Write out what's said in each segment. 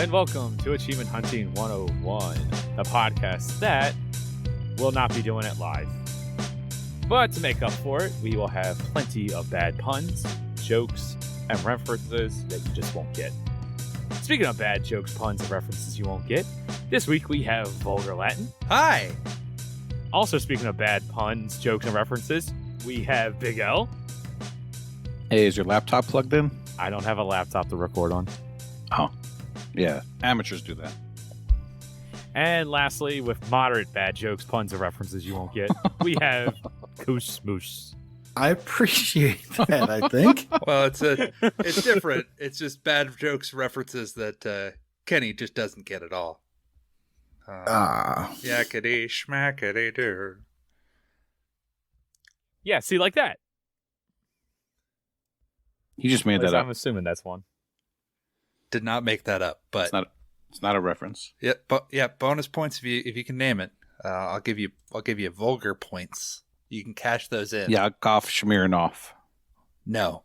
and welcome to Achievement Hunting 101, a podcast that will not be doing it live. But to make up for it, we will have plenty of bad puns, jokes, and references that you just won't get. Speaking of bad jokes, puns, and references you won't get, this week we have Vulgar Latin. Hi! Also speaking of bad puns, jokes, and references, we have Big L. Hey, is your laptop plugged in? I don't have a laptop to record on. Oh, yeah. Amateurs do that. And lastly, with moderate bad jokes, puns, and references you won't get, we have KooshMoose. I appreciate that, I think. Well, it's different. It's just bad jokes references that Kenny just doesn't get at all. Yakety schmackety doo. Yeah, see, like that. He just made that up. I'm assuming that's one. Did not make that up, but it's not a reference. Yeah, bonus points if you can name it. I'll give you vulgar points. You can cash those in. Yakov Smirnoff. No.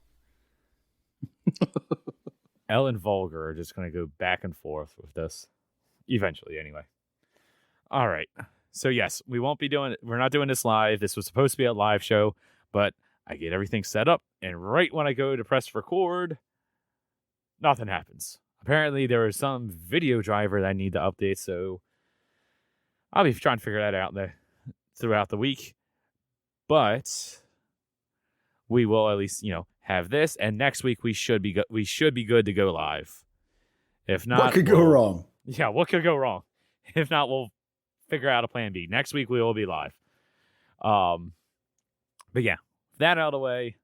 L and Vulgar are just going to go back and forth with this. Eventually, anyway. All right. So, yes, we're not doing this live. This was supposed to be a live show, but I get everything set up, and right when I go to press record, nothing happens. Apparently, there is some video driver that I need to update, so I'll be trying to figure that out throughout the week. But we will at least, have this, and next week we should be good to go live. If not, what could go wrong? Yeah, what could go wrong? If not, we'll figure out a plan B. Next week we will be live. But yeah, that out of the way,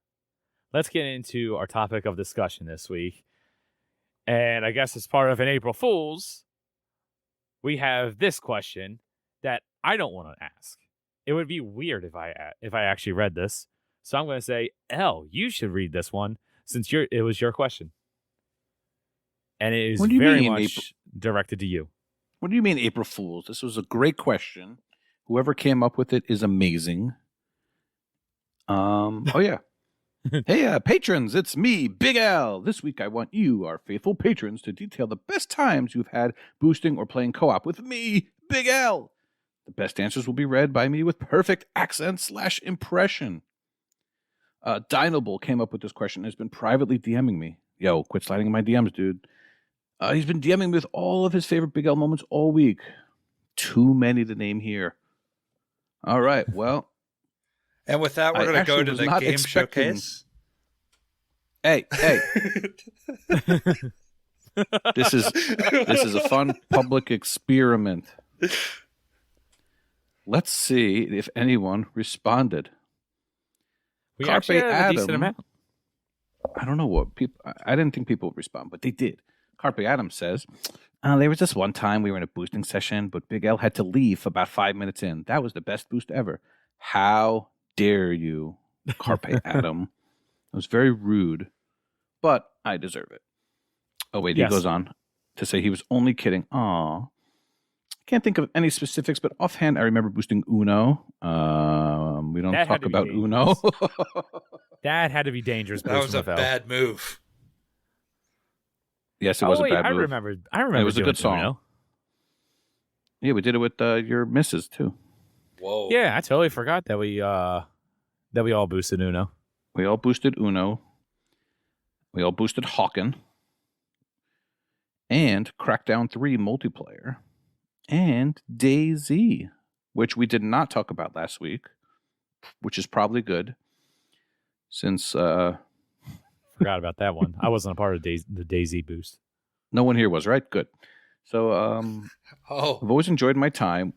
let's get into our topic of discussion this week. And I guess as part of an April Fool's, we have this question that I don't want to ask. It would be weird if I actually read this. So I'm going to say, Elle, you should read this one since it was your question. And it is very much directed to you. What do you mean April Fools? This was a great question. Whoever came up with it is amazing. Oh, yeah. Hey, patrons, it's me, Big Al. This week I want you, our faithful patrons, to detail the best times you've had boosting or playing co-op with me, Big Al. The best answers will be read by me with perfect accent/impression. Dinable came up with this question and has been privately DMing me. Yo, quit sliding in my DMs, dude. He's been DMing me with all of his favorite Big L moments all week. Too many to name here. All right, well. And with that, we're going to go to the game showcase. Hey. This is a fun public experiment. Let's see if anyone responded. We actually had a decent amount. I don't know what people. I didn't think people would respond, but they did. Carpe Adam says, there was this one time we were in a boosting session, but Big L had to leave about 5 minutes in. That was the best boost ever. How dare you, Carpe Adam? It was very rude, but I deserve it. Oh, wait, yes. He goes on to say he was only kidding. Aw. Can't think of any specifics, but offhand, I remember boosting Uno. We don't talk about Uno. That had to be dangerous. That was a bad move. Yes, it was a bad move. I remember. It was a good song. Uno. Yeah, we did it with your missus too. Whoa. Yeah, I totally forgot that we all boosted Uno. We all boosted Uno. We all boosted Hawken. And Crackdown 3 multiplayer. And DayZ, which we did not talk about last week, which is probably good, since forgot about that one. I wasn't a part of the DayZ boost. No one here was, right? Good. So, I've always enjoyed my time.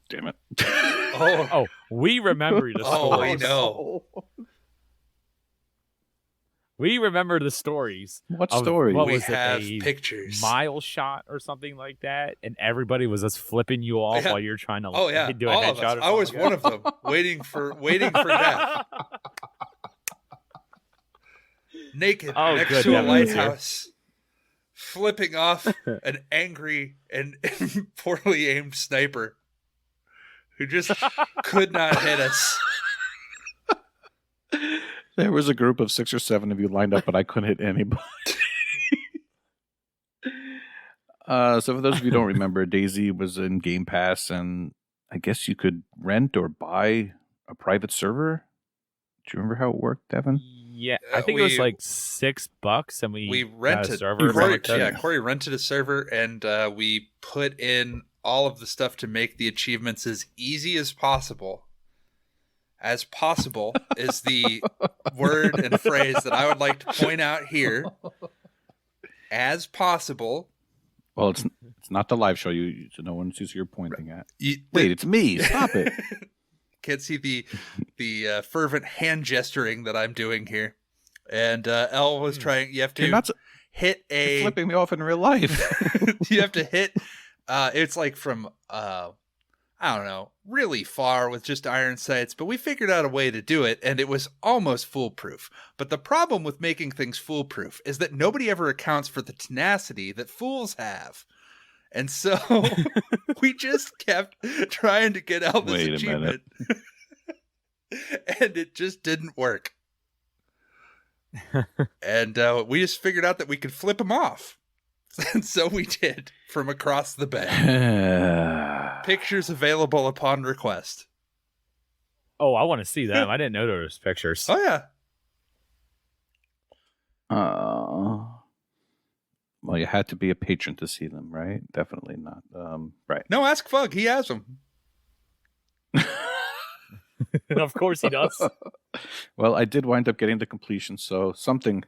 Damn it! We remember the stories. Oh, I know. We remember the stories. What story? What we was have it, pictures. Mile shot or something like that, and everybody was just flipping you off while you're trying to do a all headshot. I was one of them, waiting for death. Naked next to a lighthouse, flipping off an angry and poorly aimed sniper who just could not hit us. There was a group of 6 or 7 of you lined up, but I couldn't hit anybody. So for those of you who don't remember, Daisy was in Game Pass, and I guess you could rent or buy a private server. Do you remember how it worked, Devin? Yeah, I think it was like $6, and we rented got a server. Corey rented a server, and we put in all of the stuff to make the achievements as easy as possible. As possible is the word and phrase that I would like to point out here. As possible. Well, it's not the live show. So no one sees who you're pointing at. Wait, it's me. Stop it. Can't see the fervent hand gesturing that I'm doing here. And Elle was trying. You have to hit a. You're flipping me off in real life. You have to hit. It's like from I don't know, really far with just iron sights, but we figured out a way to do it, and it was almost foolproof. But the problem with making things foolproof is that nobody ever accounts for the tenacity that fools have. And so we just kept trying to get out this achievement. And it just didn't work. And we just figured out that we could flip them off. And so we did, from across the bay. Pictures available upon request. Oh, I want to see them. I didn't know there was pictures. Oh, yeah. Well, you had to be a patron to see them, right? Definitely not. Right. No, ask Fug. He has them. Of course he does. Well, I did wind up getting the completion, so something.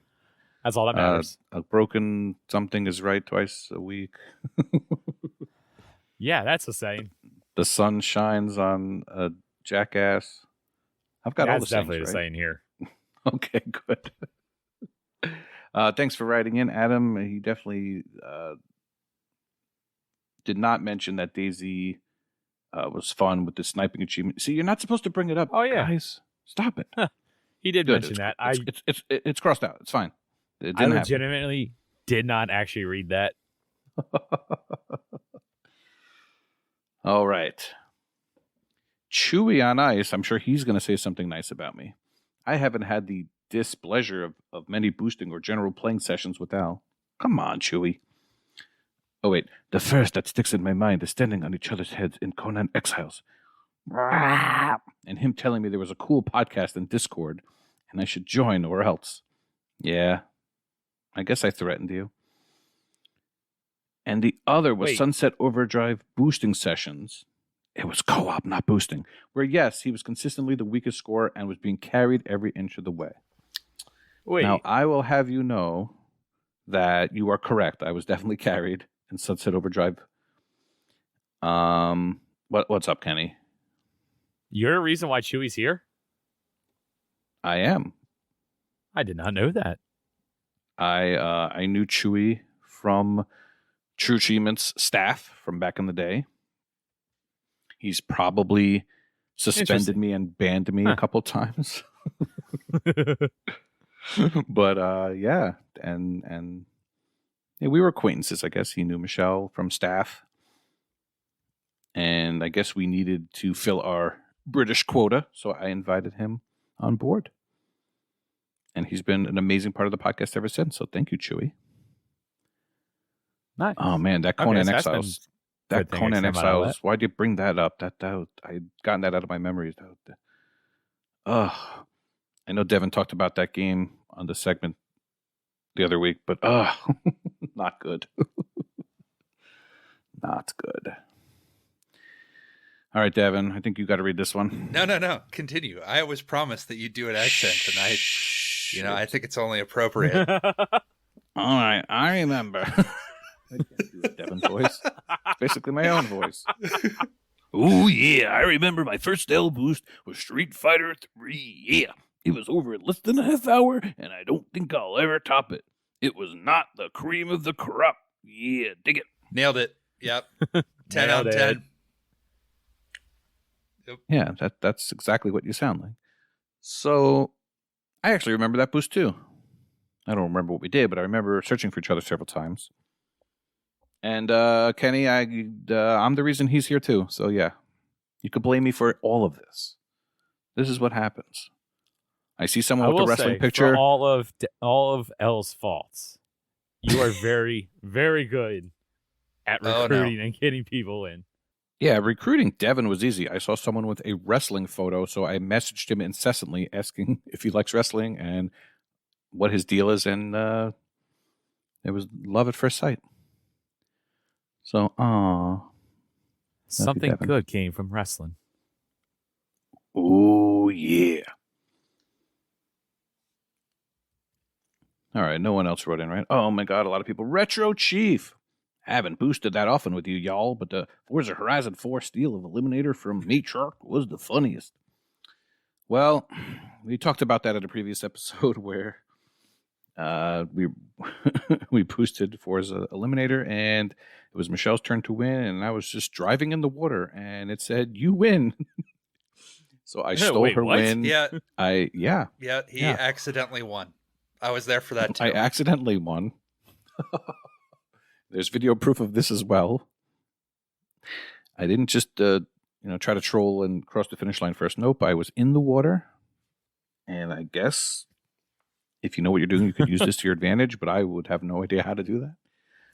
That's all that matters. A broken something is right twice a week. Yeah, that's the saying. The sun shines on a jackass. I've got all the sayings, definitely right? the saying here. Okay, good. Thanks for writing in, Adam. He definitely did not mention that Daisy was fun with the sniping achievement. See, you're not supposed to bring it up. Oh, yeah. Guys, stop it. He did mention that. It's crossed out. It's fine. It I didn't legitimately did not actually read that. All right. Chewy on Ice. I'm sure he's going to say something nice about me. I haven't had the displeasure of many boosting or general playing sessions with Al. Come on, Chewy. Oh, wait. The first that sticks in my mind is standing on each other's heads in Conan Exiles. And him telling me there was a cool podcast in Discord and I should join or else. Yeah. I guess I threatened you. And the other was Sunset Overdrive boosting sessions. It was co-op, not boosting. Where, yes, he was consistently the weakest scorer and was being carried every inch of the way. Wait. Now, I will have you know that you are correct. I was definitely carried in Sunset Overdrive. What's up, Kenny? You're the reason why Chewy's here? I am. I did not know that. I knew Chewy from True Achievements staff from back in the day. He's probably suspended me and banned me a couple times. But yeah, and yeah, we were acquaintances. I guess he knew Michelle from staff, and I guess we needed to fill our British quota, so I invited him on board. And he's been an amazing part of the podcast ever since. So thank you, Chewy. Nice. Oh man, that Conan Exiles. That Conan Exiles. Why'd you bring that up? That I'd gotten that out of my memories. I know Devin talked about that game on the segment the other week, but not good. Not good. All right, Devin, I think you got to read this one. No. Continue. I was promised that you'd do an accent, and I think it's only appropriate. All right, I remember. I can't do a Devin voice. It's basically my own voice. Oh, yeah, I remember my first L boost was Street Fighter 3. Yeah, it was over in less than a half hour, and I don't think I'll ever top it. It was not the cream of the crop. Yeah, dig it. Nailed it. Yep. 10 out of 10. Yep. Yeah, that's exactly what you sound like. So, I actually remember that boost too. I don't remember what we did, but I remember searching for each other several times. And Kenny, I'm the reason he's here too. So yeah, you could blame me for all of this. This is what happens. I see someone with a wrestling picture. For all of L's faults, you are very, very good at recruiting and getting people in. Yeah, recruiting Devin was easy. I saw someone with a wrestling photo, so I messaged him incessantly asking if he likes wrestling and what his deal is, and it was love at first sight. So, something good came from wrestling. Oh, yeah. All right, no one else wrote in, right? Oh, my God, a lot of people. Retro Chief. Haven't boosted that often with you, y'all, but the Forza Horizon 4 steal of Eliminator from Meat Shark was the funniest. Well, we talked about that at a previous episode where we boosted Forza Eliminator, and it was Michelle's turn to win, and I was just driving in the water, and it said, "You win." So I stole her win. Yeah. He accidentally won. I was there for that too. I accidentally won. There's video proof of this as well. I didn't just try to troll and cross the finish line first. Nope, I was in the water, and I guess if you know what you're doing, you could use this to your advantage. But I would have no idea how to do that.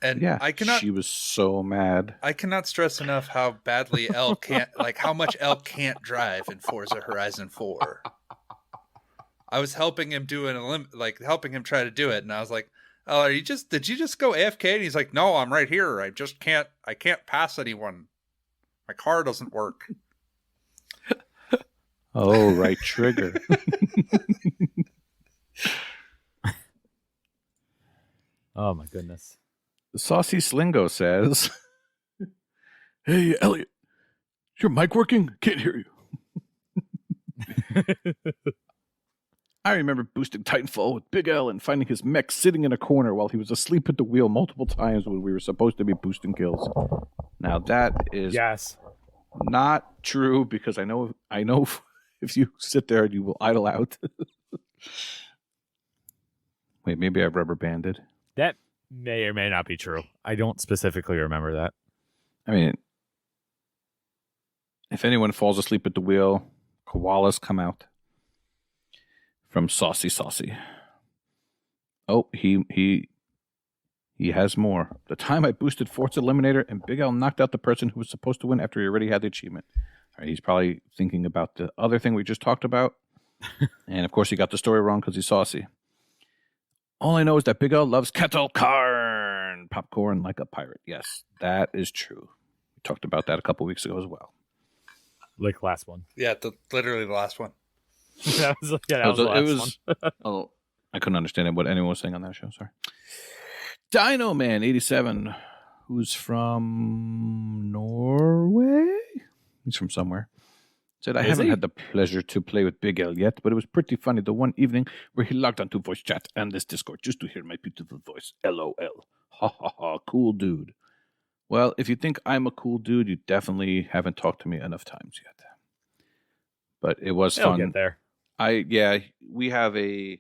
And yeah, she was so mad. I cannot stress enough how badly Elle can't, how much Elle can't drive in Forza Horizon 4. I was helping him helping him try to do it, and I was like, "Oh, did you just go AFK?" And he's like, "No, I'm right here. I can't pass anyone. My car doesn't work." Oh, right trigger. Oh my goodness. Saucy Slingo says, "Hey, Elliot, is your mic working? Can't hear you." I remember boosting Titanfall with Big L and finding his mech sitting in a corner while he was asleep at the wheel multiple times when we were supposed to be boosting kills. Now that is not true, because I know if you sit there you will idle out. Wait, maybe I've rubber banded. That may or may not be true. I don't specifically remember that. I mean, if anyone falls asleep at the wheel, koalas come out. From Saucy. Oh, he has more. The time I boosted Forza Eliminator and Big L knocked out the person who was supposed to win after he already had the achievement. All right, he's probably thinking about the other thing we just talked about. And of course, he got the story wrong because he's saucy. All I know is that Big L loves kettle corn, popcorn like a pirate. Yes, that is true. We talked about that a couple weeks ago as well. Like last one. Yeah, literally the last one. That was the last one. Oh, I couldn't understand what anyone was saying on that show. Sorry. Dino Man 87, who's from Norway. He's from somewhere. Said, I haven't had the pleasure to play with Big L yet, but it was pretty funny the one evening where he logged onto voice chat and this Discord just to hear my beautiful voice. LOL. Ha ha ha. Cool dude. Well, if you think I'm a cool dude, you definitely haven't talked to me enough times yet. But it was fun. Get there. We have a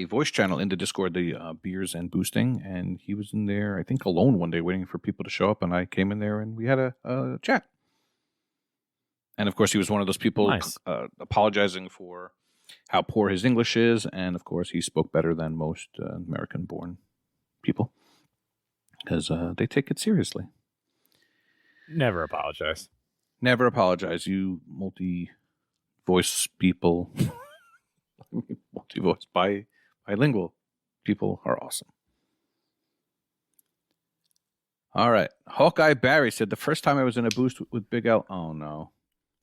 voice channel in the Discord, the beers and boosting, and he was in there, I think, alone one day waiting for people to show up, and I came in there and we had a chat. And of course, he was one of those people apologizing for how poor his English is, and of course, he spoke better than most American-born people because they take it seriously. Never apologize. Never apologize, you multi-voice people. Multi-voice bilingual people are awesome. All right. Hawkeye Barry said, the first time I was in a boost with Big L, oh no,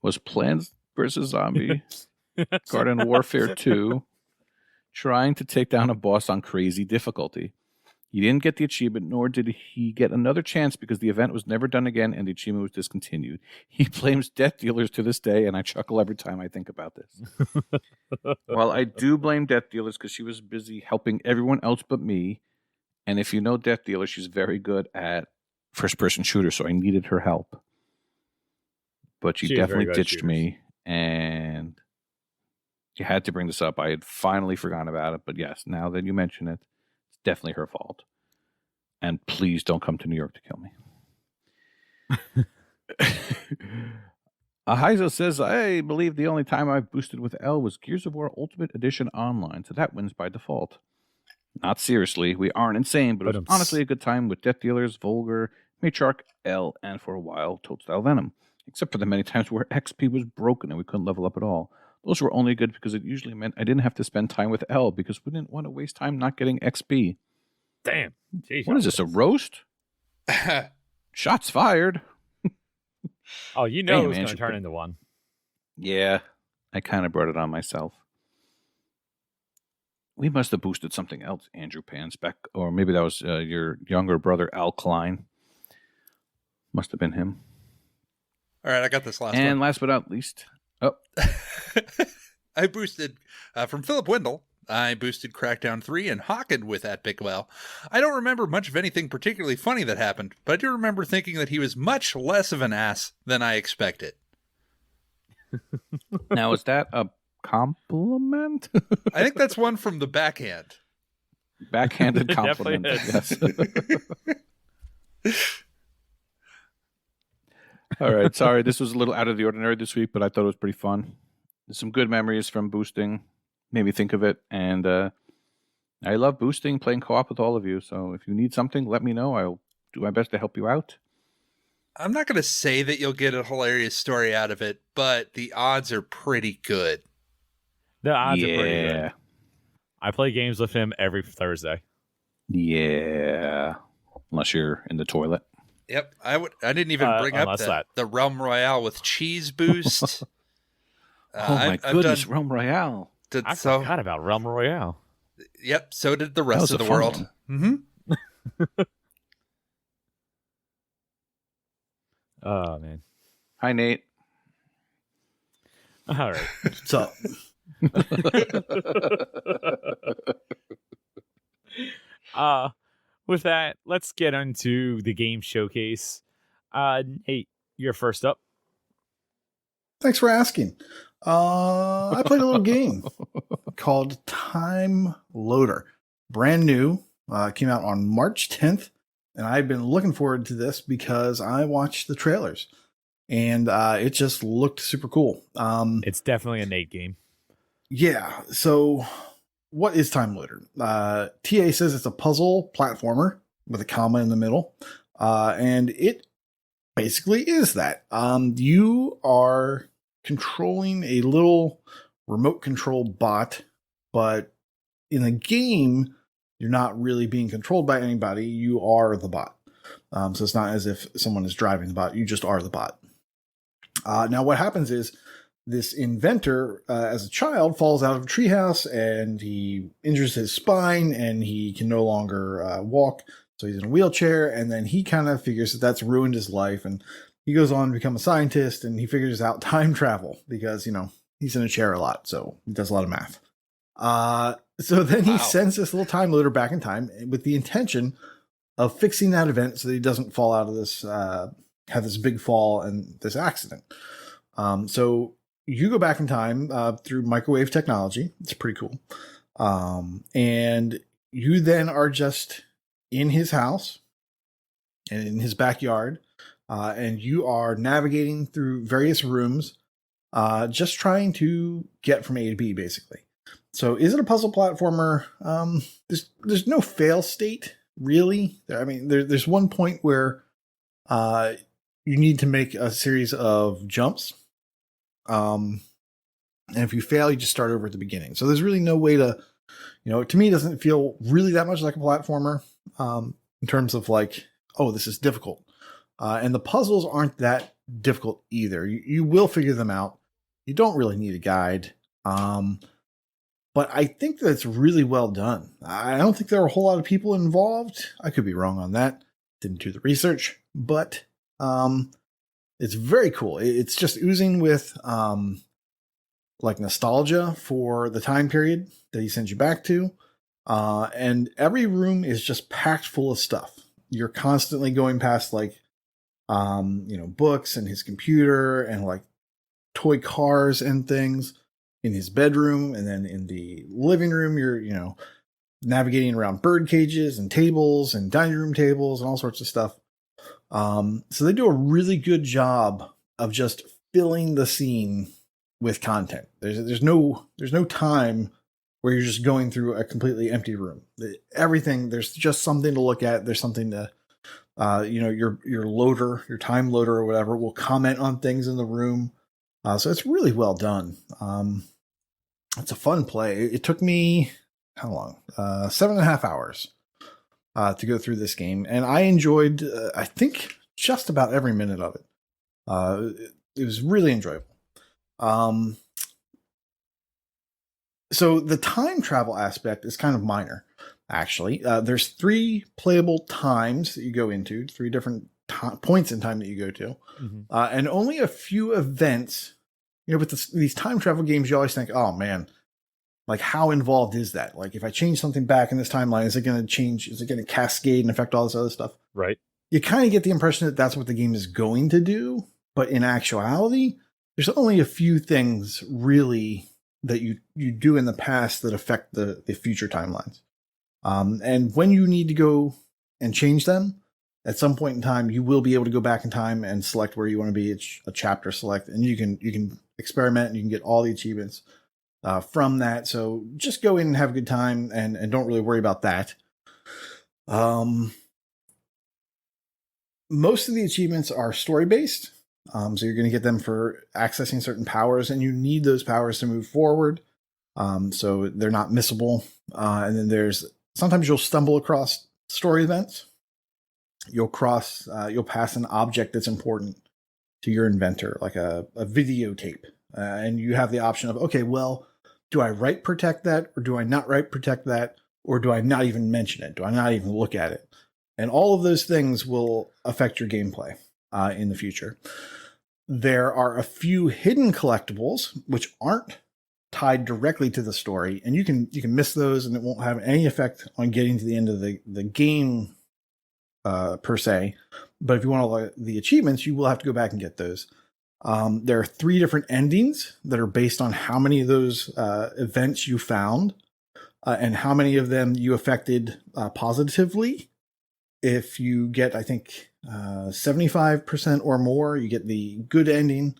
was Plants vs. Zombie Garden Warfare 2, trying to take down a boss on crazy difficulty. He didn't get the achievement, nor did he get another chance because the event was never done again and the achievement was discontinued. He blames death dealers to this day, and I chuckle every time I think about this. Well, I do blame death dealers because she was busy helping everyone else but me. And if you know death dealer, she's very good at first-person shooters, so I needed her help. But she definitely ditched me, and you had to bring this up. I had finally forgotten about it, but yes, now that you mention it, it's definitely her fault. And please don't come to New York to kill me. Ahizo says, I believe the only time I've boosted with L was Gears of War Ultimate Edition Online, so that wins by default. Not seriously, we aren't insane, but it was honestly a good time with Death Dealers, Vulgar, Matriarch L, and for a while, Toad Style Venom, except for the many times where XP was broken and we couldn't level up at all. Those were only good because it usually meant I didn't have to spend time with L because we didn't want to waste time not getting XP. Damn. Jeez, What is this, a roast? Shots fired. Oh, you know Damn, it was man, going to turn into one. Yeah, I kind of brought it on myself. We must have boosted something else, Andrew Pans, back, or maybe that was your younger brother, Al Klein. Must have been him. All right, I got this last one. And last but not least, I boosted from Philip Wendell. I boosted Crackdown 3 and Hawken with that Big Well. I don't remember much of anything particularly funny that happened, but I do remember thinking that he was much less of an ass than I expected. Now, is that a compliment? I think that's one from the backhand. Backhanded compliment. Yes. All right. Sorry, this was a little out of the ordinary this week, but I thought it was pretty fun. There's some good memories from boosting. Made me think of it. And I love boosting, playing co-op with all of you. So if you need something, let me know. I'll do my best to help you out. I'm not going to say that you'll get a hilarious story out of it, but the odds are pretty good. The odds are pretty good. I play games with him every Thursday. Yeah. Unless you're in the toilet. Yep. I didn't even bring up the Realm Royale with cheese boost. Oh my goodness, Realm Royale. I forgot about Realm Royale. Yep, so did the rest of the world. Mm-hmm. Oh, man. Hi, Nate. All right. What's up? With that, let's get into the game showcase. Nate, you're first up. Thanks for asking. I played a little game called Time Loader. Brand new. Came out on March 10th. And I've been looking forward to this because I watched the trailers. And it just looked super cool. It's definitely a Nate game. Yeah. So what is Time Loader? TA says it's a puzzle platformer with a comma in the middle. And it basically is that. You are controlling a little remote control bot, but in a game, you're not really being controlled by anybody. You are the bot. So it's not as if someone is driving the bot. You just are the bot. Now what happens is this inventor, as a child, falls out of a treehouse and he injures his spine and he can no longer walk. So he's in a wheelchair, and then he kind of figures that that's ruined his life, and he goes on to become a scientist, and he figures out time travel because, he's in a chair a lot. So he does a lot of math. So then he sends this little time loader back in time with the intention of fixing that event so that he doesn't fall out of this, have this big fall and this accident. So you go back in time through microwave technology. It's pretty cool. And you then are just in his house and in his backyard. And you are navigating through various rooms, just trying to get from A to B, basically. So is it a puzzle platformer? There's no fail state, really. There's one point where you need to make a series of jumps. And if you fail, you just start over at the beginning. So there's really no way to, to me, it doesn't feel really that much like a platformer in terms of like, oh, this is difficult. And the puzzles aren't that difficult either. You will figure them out. You don't really need a guide. But I think that it's really well done. I don't think there are a whole lot of people involved. I could be wrong on that. Didn't do the research, but it's very cool. It's just oozing with like nostalgia for the time period that he sends you back to. And every room is just packed full of stuff. You're constantly going past like, books and his computer and like toy cars and things in his bedroom. And then in the living room, you're, navigating around bird cages and tables and dining room tables and all sorts of stuff. So they do a really good job of just filling the scene with content. There's no time where you're just going through a completely empty room. Everything, there's just something to look at. There's something to Your loader, your time loader or whatever will comment on things in the room. So it's really well done. It's a fun play. It took me, how long? 7.5 hours to go through this game. And I enjoyed, I think, just about every minute of it. It was really enjoyable. So the time travel aspect is kind of minor, actually. There's 3 playable times that you go into, 3 different points in time that you go to, and only a few events. With these time travel games, you always think, oh man, like how involved is that? Like if I change something back in this timeline, is it going to change? Is it going to cascade and affect all this other stuff? Right. You kind of get the impression that that's what the game is going to do. But in actuality, there's only a few things really that you do in the past that affect the future timelines. And when you need to go and change them, at some point in time, you will be able to go back in time and select where you want to be. It's a chapter select, and you can experiment and you can get all the achievements from that. So just go in and have a good time and don't really worry about that. Most of the achievements are story based. So you're going to get them for accessing certain powers, and you need those powers to move forward. So they're not missable. And then sometimes you'll stumble across story events. You'll pass an object that's important to your inventor, like a videotape. And you have the option of, okay, well, do I write protect that, or do I not write protect that, or do I not even mention it? Do I not even look at it? And all of those things will affect your gameplay in the future. There are a few hidden collectibles which aren't tied directly to the story, and you can miss those, and it won't have any effect on getting to the end of the game per se. But if you want all the achievements, you will have to go back and get those. There are 3 different endings that are based on how many of those events you found and how many of them you affected positively. If you get, I think, 75% or more, you get the good ending.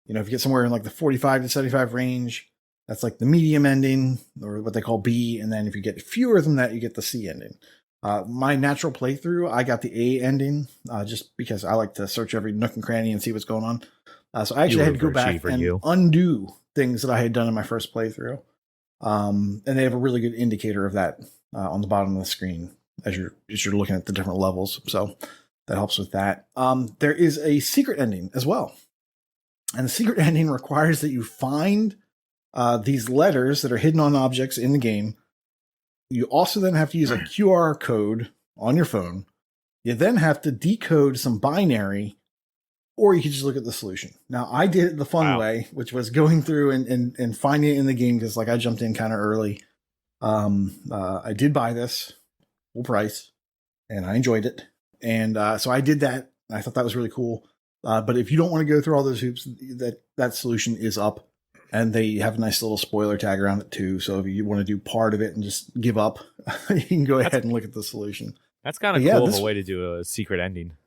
If you get somewhere in like the 45 to 75 range, that's like the medium ending, or what they call B. And then if you get fewer than that, you get the C ending. My natural playthrough, I got the A ending, just because I like to search every nook and cranny and see what's going on. So I actually had to go back and undo things that I had done in my first playthrough. And they have a really good indicator of that on the bottom of the screen as you're looking at the different levels. So that helps with that. There is a secret ending as well. And the secret ending requires that you find these letters that are hidden on objects in the game. You also then have to use a QR code on your phone. You then have to decode some binary, or you can just look at the solution. Now, I did it the fun way, which was going through and finding it in the game, because like I jumped in kind of early. I did buy this full price, and I enjoyed it. And so I did that. I thought that was really cool. But if you don't want to go through all those hoops, that solution is up. And they have a nice little spoiler tag around it too. So if you want to do part of it and just give up, you can go ahead and look at the solution. That's kind of cool of a way to do a secret ending.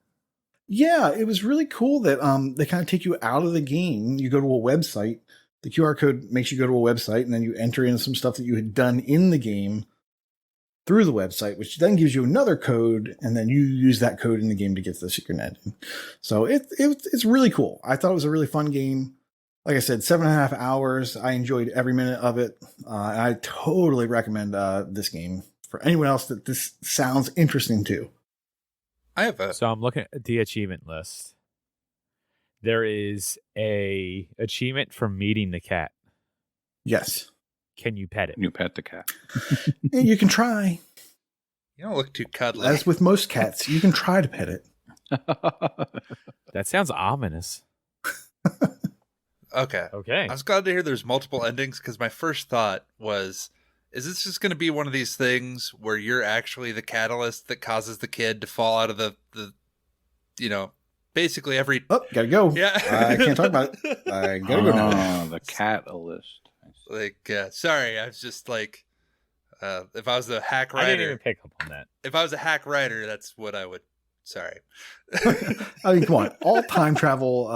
Yeah, it was really cool that they kind of take you out of the game. You go to a website. The QR code makes you go to a website, and then you enter in some stuff that you had done in the game through the website, which then gives you another code, and then you use that code in the game to get to the secret ending. So it's really cool. I thought it was a really fun game. Like I said, 7.5 hours. I enjoyed every minute of it. And I totally recommend this game for anyone else that this sounds interesting to. So I'm looking at the achievement list. There is a achievement for meeting the cat. Yes. Can you pet it? You pet the cat. You can try. You don't look too cuddly. As with most cats, you can try to pet it. That sounds ominous. Okay. I was glad to hear there's multiple endings, because my first thought was, is this just going to be one of these things where you're actually the catalyst that causes the kid to fall out of the basically every... Oh, gotta go. Yeah. I can't talk about it. I gotta go now. The catalyst. Sorry, I was just like, if I was the hack writer... I didn't even pick up on that. If I was a hack writer, that's what I would... Sorry. I mean, come on. All time travel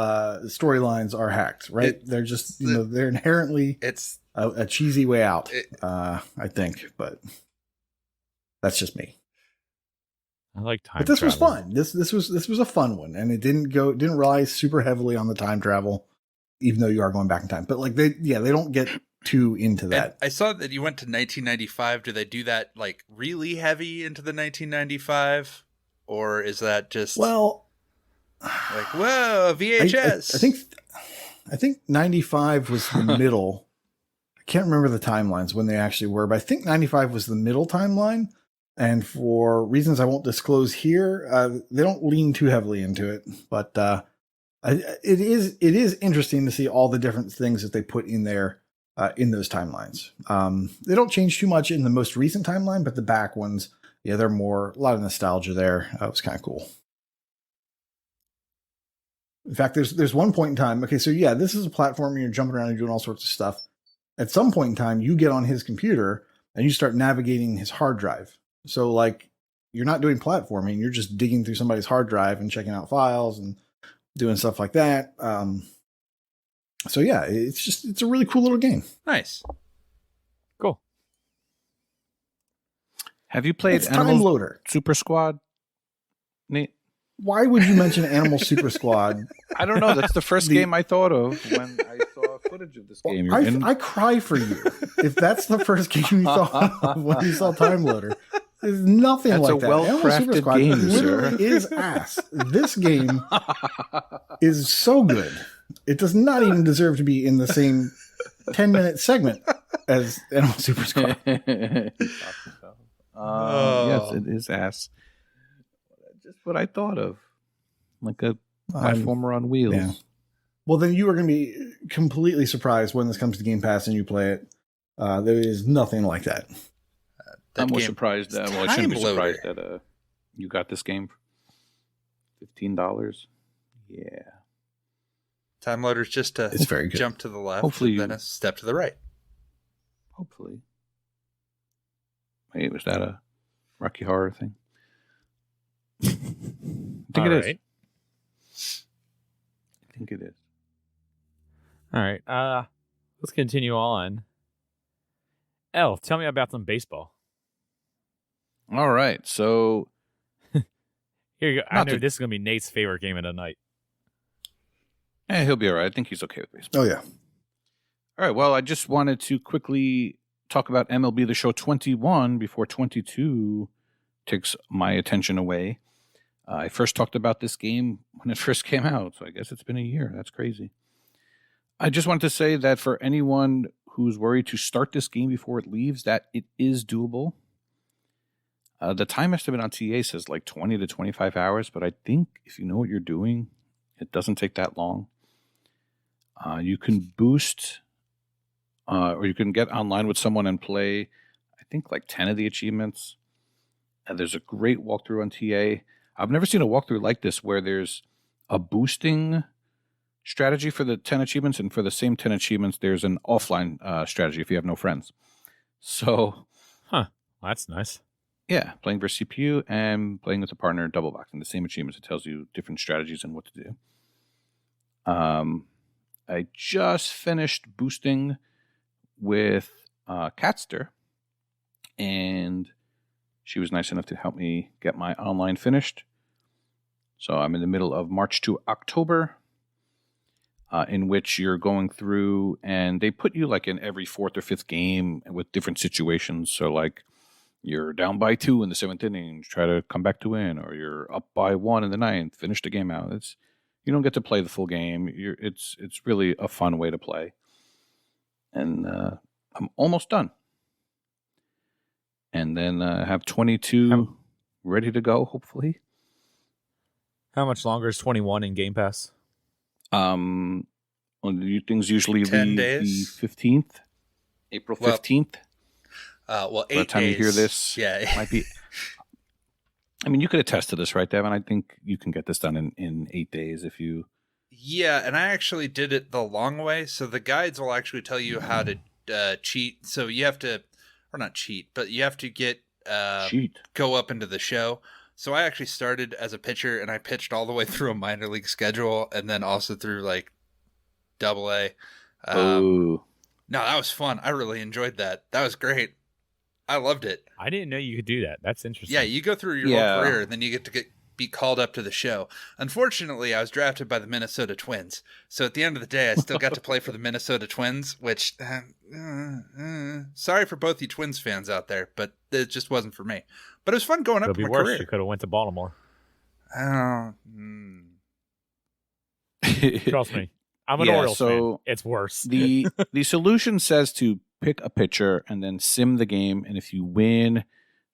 storylines are hacked, right? They're just, they're inherently a cheesy way out, I think. But that's just me. I like time. But this was travel. fun. This was a fun one, and it didn't rely super heavily on the time travel, even though you are going back in time. But like they don't get too into that. And I saw that you went to 1995. Do they do that like really heavy into the 1995, or is that just like whoa VHS? I think 95 was the middle. I can't remember the timelines when they actually were, but I think 95 was the middle timeline. And for reasons I won't disclose here, they don't lean too heavily into it. But it is interesting to see all the different things that they put in there in those timelines. They don't change too much in the most recent timeline, but the back ones, they're a lot of nostalgia there. It was kind of cool. In fact, there's one point in time. Okay, so this is a platform. You're jumping around and doing all sorts of stuff. At some point in time, you get on his computer and you start navigating his hard drive. So like you're not doing platforming, you're just digging through somebody's hard drive and checking out files and doing stuff like that. So it's a really cool little game. Nice. Cool. Have you played It's Time Loader Super Squad, Nate? Why would you mention Animal Super Squad? I don't know. That's the first game I thought of when I saw footage of this game. I cry for you if that's the first game you thought of when you saw Time Loader. There's nothing That's like a that. well-crafted game, literally is ass. This game is so good. It does not even deserve to be in the same 10-minute segment as Animal Super Squad. Yes, it is ass. Just what I thought of. Like a platformer on wheels. Yeah. Well, then you are going to be completely surprised when this comes to Game Pass and you play it. There is nothing like that. I'm more surprised that I shouldn't be surprised that you got this game for $15. Yeah. Time Loader's just to it's very good. Jump to the left, hopefully then a step to the right. Hopefully. Wait, was that a Rocky Horror thing? I think it is. I think it is. All right. Let's continue on. Elle, tell me about some baseball. All right. So here you go. I know this is going to be Nate's favorite game of the night. He'll be all right. I think he's okay with baseball. Oh, yeah. All right. Well, I just wanted to quickly talk about MLB the Show 21 before 22 takes my attention away. I first talked about this game when it first came out, so I guess it's been a year. That's crazy. I just wanted to say that for anyone who's worried to start this game before it leaves, that it is doable. The time estimate on TA says like 20 to 25 hours, but I think if you know what you're doing, it doesn't take that long. You can boost, or you can get online with someone and play, I think, like 10 of the achievements. And there's a great walkthrough on TA. I've never seen a walkthrough like this where there's a boosting strategy for the 10 achievements, and for the same 10 achievements, there's an offline strategy if you have no friends. So, that's nice. Yeah, playing versus CPU and playing with a partner, double boxing the same achievements. It tells you different strategies and what to do. I just finished boosting with Catster, and she was nice enough to help me get my online finished. So I'm in the middle of March to October, in which you're going through, and they put you like in every fourth or fifth game with different situations. So like you're down by 2 in the 7th inning, try to come back to win, or you're up by 1 in the 9th, finish the game out. You don't get to play the full game. It's really a fun way to play. And I'm almost done. And then I have 22 ready to go, hopefully. How much longer is 21 in Game Pass? Well, things usually 10 leave days? the 15th, April 15th. Well, 8 days. By the time you hear this, yeah, might be. I mean, you could attest to this, right, Devin? I think you can get this done in 8 days if you. Yeah, and I actually did it the long way. So the guides will actually tell you how to cheat. So you have to, or not cheat, but you have to get go up into the show. So I actually started as a pitcher, and I pitched all the way through a minor league schedule, and then also through like AA. No, that was fun. I really enjoyed that. That was great. I loved it. I didn't know you could do that. That's interesting. Yeah, you go through your whole career, and then you get to be called up to the show. Unfortunately, I was drafted by the Minnesota Twins. So at the end of the day, I still got to play for the Minnesota Twins, which, sorry for both you Twins fans out there, but it just wasn't for me. But it was fun going up in my career. You could have went to Baltimore. Trust me. I'm an Orioles fan. It's worse. The solution says to pick a pitcher and then sim the game, and if you win,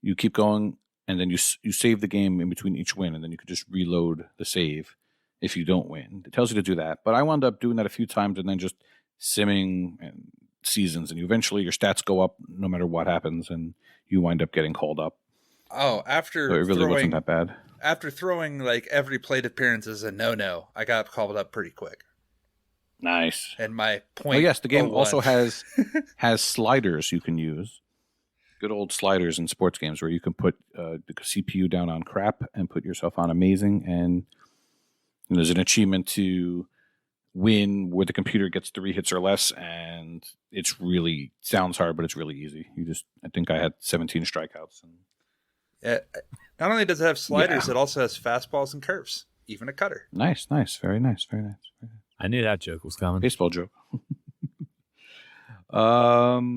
you keep going, and then you save the game in between each win, and then you could just reload the save if you don't win. It tells you to do that, but I wound up doing that a few times and then just simming seasons, and eventually your stats go up no matter what happens, and you wind up getting called up. Oh, so it really wasn't that bad. After throwing like every plate appearance as a no, I got called up pretty quick. Nice. And my point. Oh yes, the game also has sliders you can use. Good old sliders in sports games where you can put the CPU down on crap and put yourself on amazing. And there's an achievement to win where the computer gets 3 hits or less, and it's really sounds hard, but it's really easy. I think I had 17 strikeouts. Not only does it have sliders, it also has fastballs and curves, even a cutter. Nice, very nice. I knew that joke was coming. Baseball joke. Not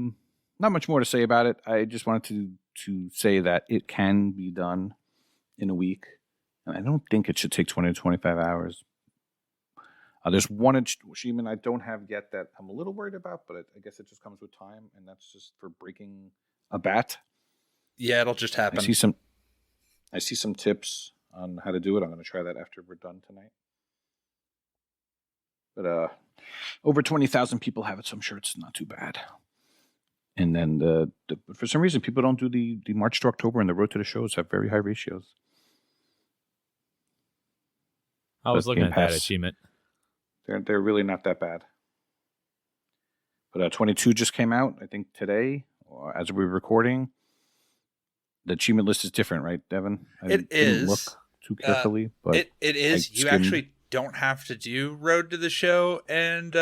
much more to say about it. I just wanted to say that it can be done in a week, and I don't think it should take 20 to 25 hours. There's one achievement I don't have yet that I'm a little worried about, but I guess it just comes with time, and that's just for breaking a bat. Yeah, it'll just happen. I see some tips on how to do it. I'm going to try that after we're done tonight. But over 20,000 people have it, so I'm sure it's not too bad. And then for some reason, people don't do the March to October and the Road to the Shows have very high ratios. I was looking at that achievement. They're really not that bad. But 22 just came out, I think today, or as we were recording. The achievement list is different, right, Devin? It is. Look too carefully, but it is. You actually don't have to do Road to the Show and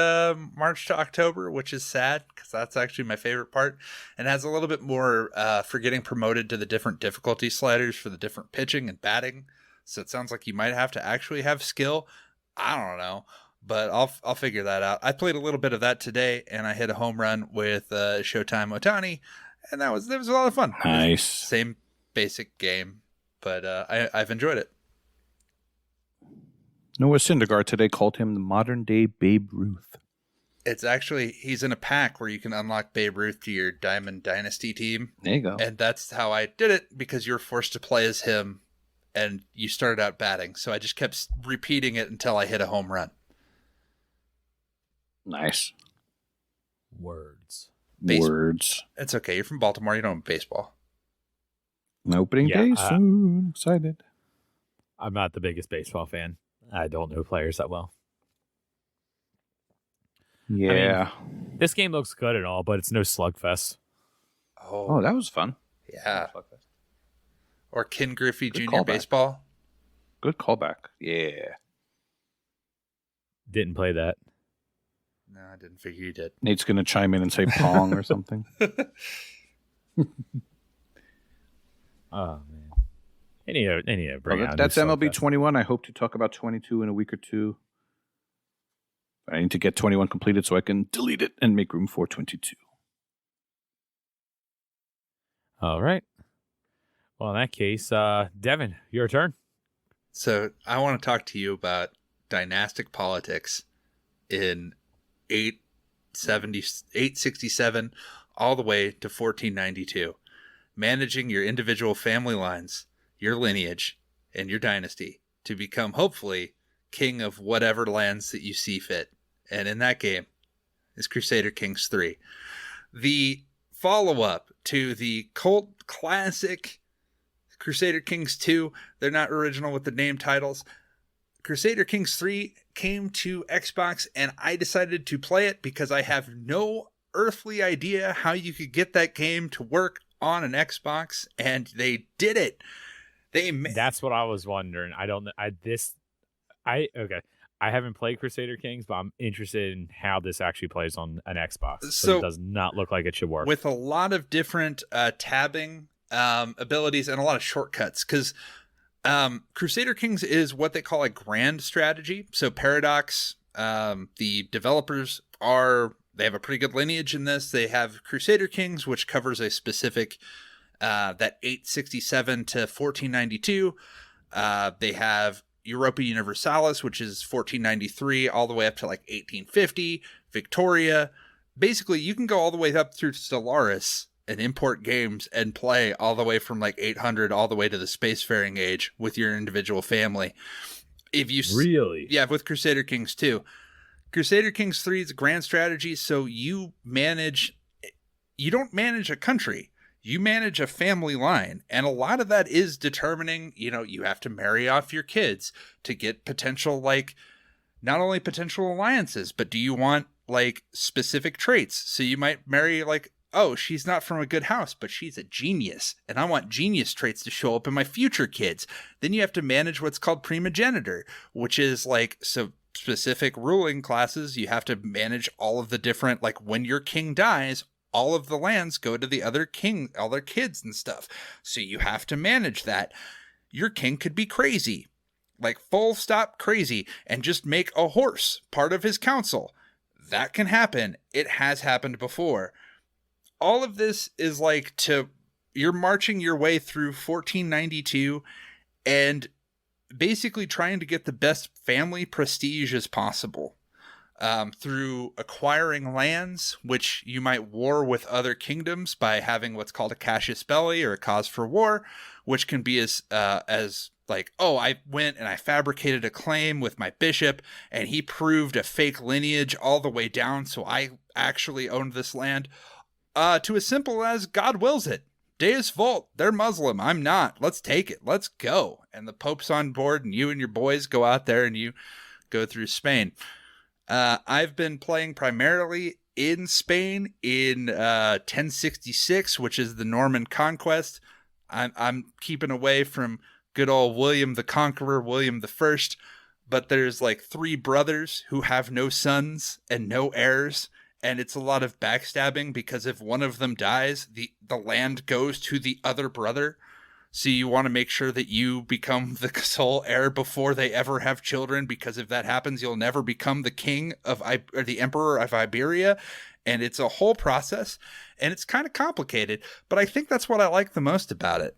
March to October, which is sad because that's actually my favorite part, and has a little bit more for getting promoted to the different difficulty sliders for the different pitching and batting. So it sounds like you might have to actually have skill. I don't know, but I'll figure that out. I played a little bit of that today, and I hit a home run with Showtime Ohtani. And that was a lot of fun. Nice. Same basic game, but I've enjoyed it. Noah Syndergaard today called him the modern-day Babe Ruth. It's actually, he's in a pack where you can unlock Babe Ruth to your Diamond Dynasty team. There you go. And that's how I did it, because you were forced to play as him, and you started out batting. So I just kept repeating it until I hit a home run. Nice. Words. Words. It's okay. You're from Baltimore. You don't have baseball. Opening day soon. Excited. I'm not the biggest baseball fan. I don't know players that well. Yeah. I mean, this game looks good and all, but it's no slugfest. Oh, that was fun. Yeah. Or Ken Griffey Good Jr. callback. Baseball. Good callback. Yeah. Didn't play that. No, I didn't figure you did. Nate's going to chime in and say Pong or something. Oh, man. I need to bring out that's new MLB slugfest. 21. I hope to talk about 22 in a week or two. I need to get 21 completed so I can delete it and make room for 22. All right. Well, in that case, Devin, your turn. So I want to talk to you about dynastic politics in 867 all the way to 1492. Managing your individual family lines, your lineage, and your dynasty to become, hopefully, king of whatever lands that you see fit. And in that game is Crusader Kings 3. The follow-up to the cult classic Crusader Kings 2. They're not original with the name titles. Crusader Kings 3 came to Xbox, and I decided to play it because I have no earthly idea how you could get that game to work on an Xbox, and they did it. That's what I was wondering. I haven't played Crusader Kings, but I'm interested in how this actually plays on an Xbox. So it does not look like it should work. With a lot of different tabbing abilities and a lot of shortcuts, because Crusader Kings is what they call a grand strategy. So Paradox, the developers they have a pretty good lineage in this. They have Crusader Kings, which covers a specific that 867 to 1492. They have Europa Universalis, which is 1493 all the way up to like 1850. Victoria. Basically, you can go all the way up through Stellaris and import games and play all the way from like 800 all the way to the spacefaring age with your individual family. If you Really? Yeah, with Crusader Kings 2. Crusader Kings 3 is a grand strategy, so you don't manage a country. You manage a family line, and a lot of that is determining, you have to marry off your kids to get potential, like, not only potential alliances, but do you want, like, specific traits? So you might marry, like, oh, she's not from a good house, but she's a genius, and I want genius traits to show up in my future kids. Then you have to manage what's called primogeniture, which is, like, so specific ruling classes. You have to manage all of the different, like, when your king dies, all of the lands go to the other king, all their kids and stuff. So you have to manage that. Your king could be crazy, like full stop crazy, and just make a horse part of his council. That can happen. It has happened before. All of this is like you're marching your way through 1492 and basically trying to get the best family prestige as possible. Through acquiring lands, which you might war with other kingdoms by having what's called a casus belli or a cause for war, which can be as like, oh, I went and I fabricated a claim with my bishop and he proved a fake lineage all the way down, so I actually owned this land, to as simple as God wills it. Deus Vult, they're Muslim, I'm not. Let's take it. Let's go. And the Pope's on board and you and your boys go out there and you go through Spain. I've been playing primarily in Spain in 1066, which is the Norman conquest. I'm keeping away from good old William the Conqueror, William the First, but there's like 3 brothers who have no sons and no heirs, and it's a lot of backstabbing because if one of them dies, the land goes to the other brother. So you want to make sure that you become the sole heir before they ever have children, because if that happens, you'll never become the king of or the emperor of Iberia. And it's a whole process, and it's kind of complicated, but I think that's what I like the most about it.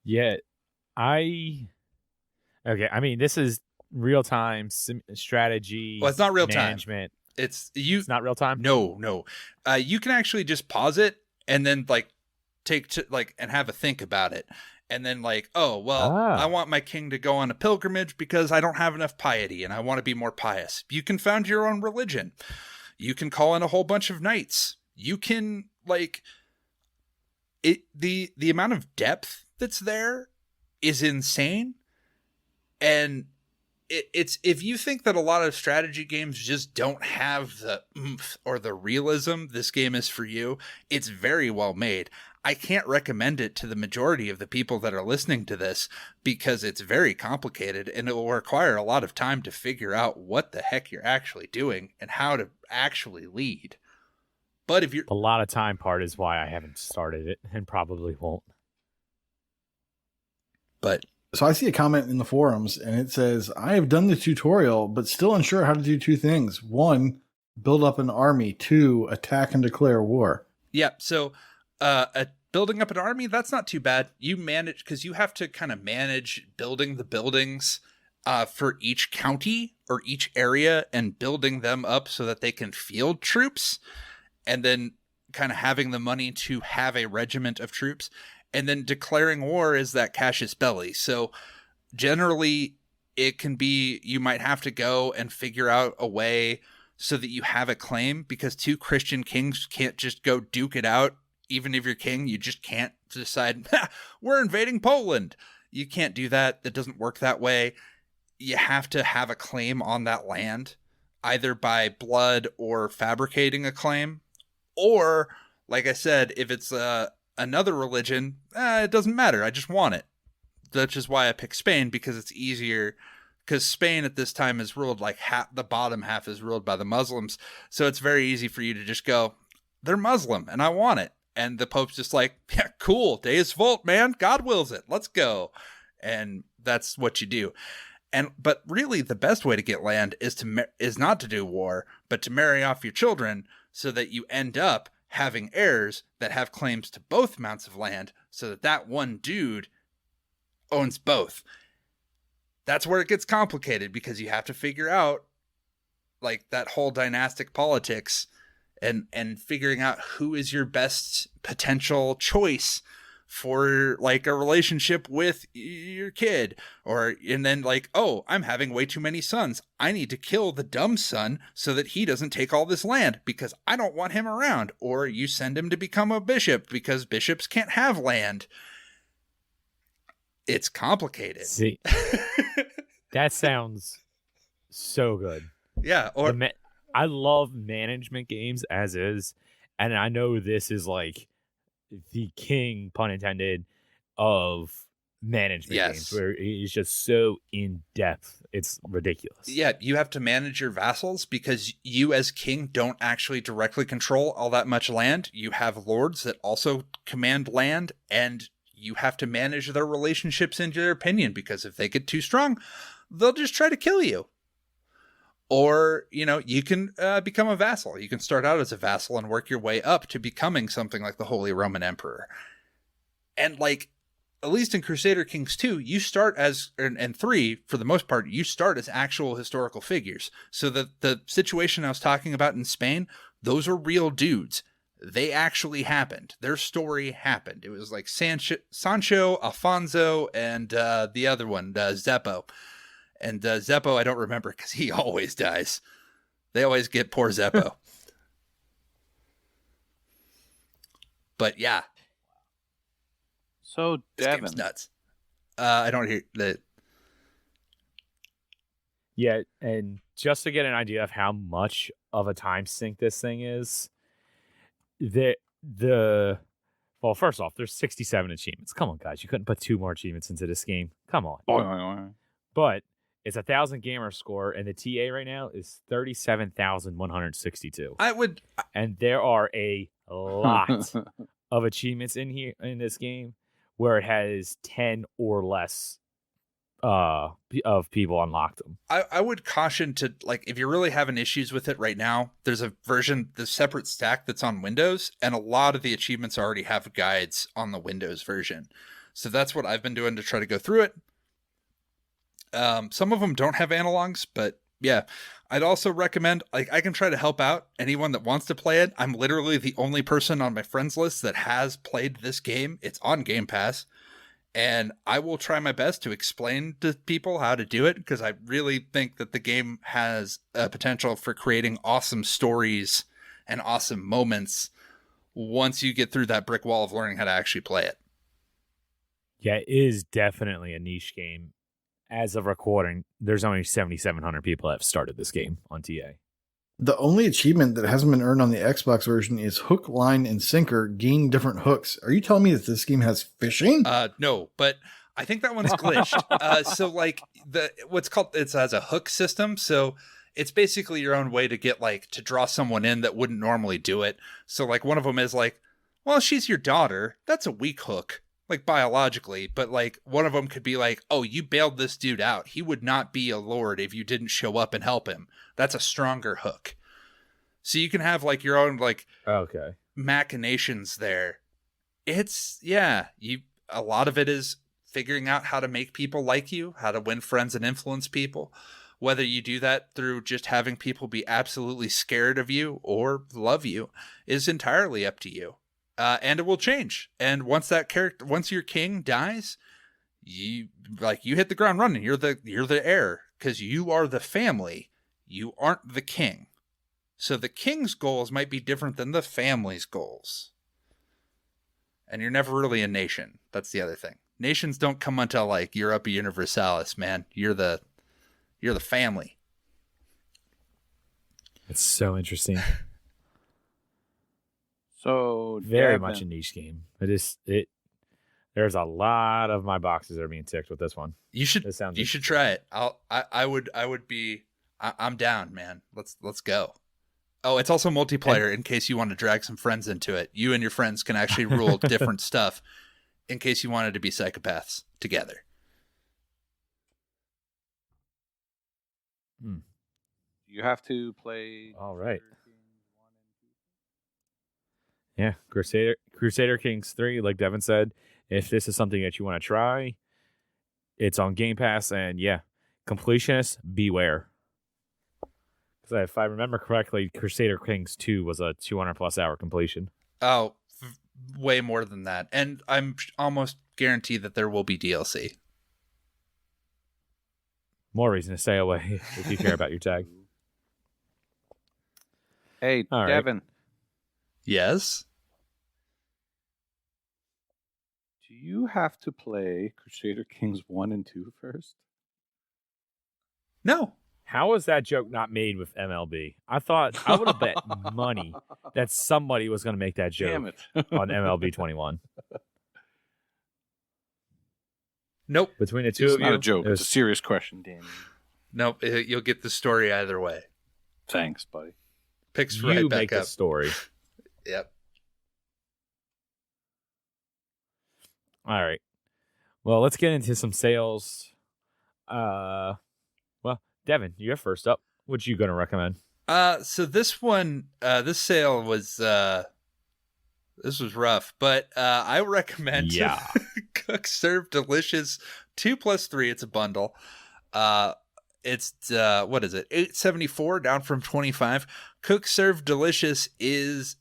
Yeah, I mean, this is real-time strategy. Well, it's not real management. Time. It's not real time? No. You can actually just pause it and then like and have a think about it. And then like, oh, well, I want my king to go on a pilgrimage because I don't have enough piety and I want to be more pious. You can found your own religion. You can call in a whole bunch of knights. You can like the amount of depth that's there is insane. And it's if you think that a lot of strategy games just don't have the oomph or the realism, this game is for you. It's very well made. I can't recommend it to the majority of the people that are listening to this because it's very complicated and it will require a lot of time to figure out what the heck you're actually doing and how to actually lead. But if you're a lot of time part is why I haven't started it and probably won't. But so I see a comment in the forums and it says, I have done the tutorial, but still unsure how to do 2 things. 1, build up an army. 2, attack and declare war. Yeah. So, building up an army, that's not too bad. You manage, because you have to kind of manage building the buildings for each county or each area and building them up so that they can field troops, and then kind of having the money to have a regiment of troops. And then declaring war is that casus belli. So generally it can be, you might have to go and figure out a way so that you have a claim, because 2 Christian kings can't just go duke it out. Even if you're king, you just can't decide, we're invading Poland. You can't do that. That doesn't work that way. You have to have a claim on that land, either by blood or fabricating a claim. Or, like I said, if it's another religion, it doesn't matter. I just want it. which is why I picked Spain, because it's easier. Because Spain at this time is ruled like the bottom half is ruled by the Muslims. So it's very easy for you to just go, they're Muslim and I want it. And the Pope's just like, yeah, cool. Deus Vult, man. God wills it. Let's go. And that's what you do. But really the best way to get land is not to do war, but to marry off your children so that you end up having heirs that have claims to both amounts of land so that one dude owns both. That's where it gets complicated, because you have to figure out like that whole dynastic politics and figuring out who is your best potential choice for like a relationship with your kid. And then like, oh, I'm having way too many sons. I need to kill the dumb son so that he doesn't take all this land because I don't want him around. Or you send him to become a bishop because bishops can't have land. It's complicated. See, that sounds so good. Yeah. Or I love management games as is. And I know this is like the king, pun intended, of management games, where he's just so in depth. It's ridiculous. Yeah. You have to manage your vassals because you as king don't actually directly control all that much land. You have lords that also command land, and you have to manage their relationships into their opinion, because if they get too strong, they'll just try to kill you. Or, you can become a vassal. You can start out as a vassal and work your way up to becoming something like the Holy Roman Emperor. And like, at least in Crusader Kings 2, you start and 3, for the most part, you start as actual historical figures. So the situation I was talking about in Spain, those are real dudes. They actually happened. Their story happened. It was like Sancho, Alfonso, and the other one, Zeppo. And Zeppo, I don't remember because he always dies. They always get poor Zeppo. But yeah. So, this Devin. game's nuts. I don't hear that. Yeah, and just to get an idea of how much of a time sink this thing is, well, first off, there's 67 achievements. Come on, guys. You couldn't put 2 more achievements into this game. Come on. But it's 1,000 gamer score, and the TA right now is 37,162. And there are a lot of achievements in here in this game where it has 10 or less of people unlocked them. I would caution to, like, if you're really having issues with it right now, there's a version, the separate stack that's on Windows, and a lot of the achievements already have guides on the Windows version. So that's what I've been doing to try to go through it. Some of them don't have analogs, but yeah, I'd also recommend, like, I can try to help out anyone that wants to play it. I'm literally the only person on my friends list that has played this game. It's on Game Pass. And I will try my best to explain to people how to do it, because I really think that the game has a potential for creating awesome stories and awesome moments once you get through that brick wall of learning how to actually play it. Yeah, it is definitely a niche game. As of recording, there's only 7,700 people that have started this game on TA. The only achievement that hasn't been earned on the Xbox version is Hook, Line, and Sinker gain different hooks. Are you telling me that this game has fishing? No, but I think that one's glitched. So like it has a hook system. So it's basically your own way to get, like, to draw someone in that wouldn't normally do it. So like one of them is like, well, she's your daughter. That's a weak hook, like biologically. But like one of them could be like, oh, you bailed this dude out. He would not be a lord if you didn't show up and help him. That's a stronger hook. So you can have like your own, like, okay, machinations there. It's, yeah, a lot of it is figuring out how to make people like you, how to win friends and influence people. Whether you do that through just having people be absolutely scared of you or love you is entirely up to you. And it will change. And once your king dies, you hit the ground running. You're the heir, because you are the family. You aren't the king. So the king's goals might be different than the family's goals. And you're never really a nation. That's the other thing. Nations don't come until like Europa Universalis, man. You're the family. It's so interesting. So very Devin, much a niche game. There's a lot of my boxes that are being ticked with this one. You should This sounds you should try it. I'm down, man. Let's go. Oh, it's also multiplayer in case you want to drag some friends into it. You and your friends can actually rule different stuff in case you wanted to be psychopaths together. You have to play. All right. Yeah, Crusader Kings 3, like Devin said, if this is something that you want to try, it's on Game Pass, and yeah, completionists, beware. Because if I remember correctly, Crusader Kings 2 was a 200-plus hour completion. Oh, way more than that. And I'm almost guaranteed that there will be DLC. More reason to stay away if you care about your tag. Hey, All right. Devin, Yes? do you have to play Crusader Kings 1 and 2 first? No. How was that joke not made with MLB? I thought I would have bet money that somebody was going to make that joke Damn it. on MLB 21. Nope. Between the two It's of not you, a joke. it was- It's a serious question, Danny. Nope. You'll get the story either way. Thanks, buddy. Picks you right make back the up. story. Yep. All right. Well, let's get into some sales. Well, Devin, you're first up. What you going to recommend? So this one, this sale was this was rough, but I recommend Yeah. Cook Serve Delicious 2+3. It's a bundle. It's what is it? $8.74 down from $25. Cook Serve Delicious is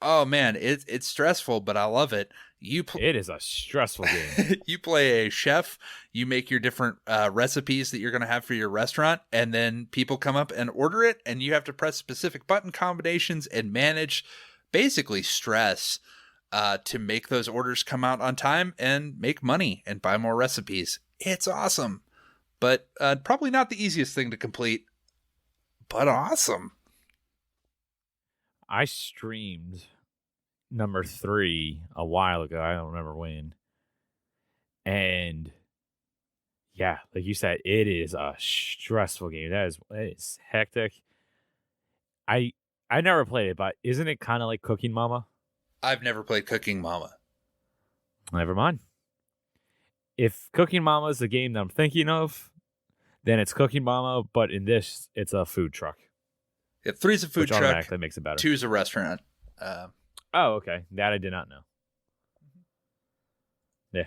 oh man, it's stressful, but I love it. It is a stressful game. You play a chef, you make your different recipes that you're going to have for your restaurant, and then people come up and order it, and you have to press specific button combinations and manage basically stress to make those orders come out on time and make money and buy more recipes. It's awesome, but probably not the easiest thing to complete, but awesome. I streamed number 3 a while ago. I don't remember when. And yeah, like you said, it is a stressful game. It is hectic. I never played it, but isn't it kind of like Cooking Mama? I've never played Cooking Mama. Never mind. If Cooking Mama is the game that I'm thinking of, then it's Cooking Mama, but in this, it's a food truck. Yeah, 3's a food which truck, automatically makes it better. 2's a restaurant. Oh, okay. That I did not know. Yeah,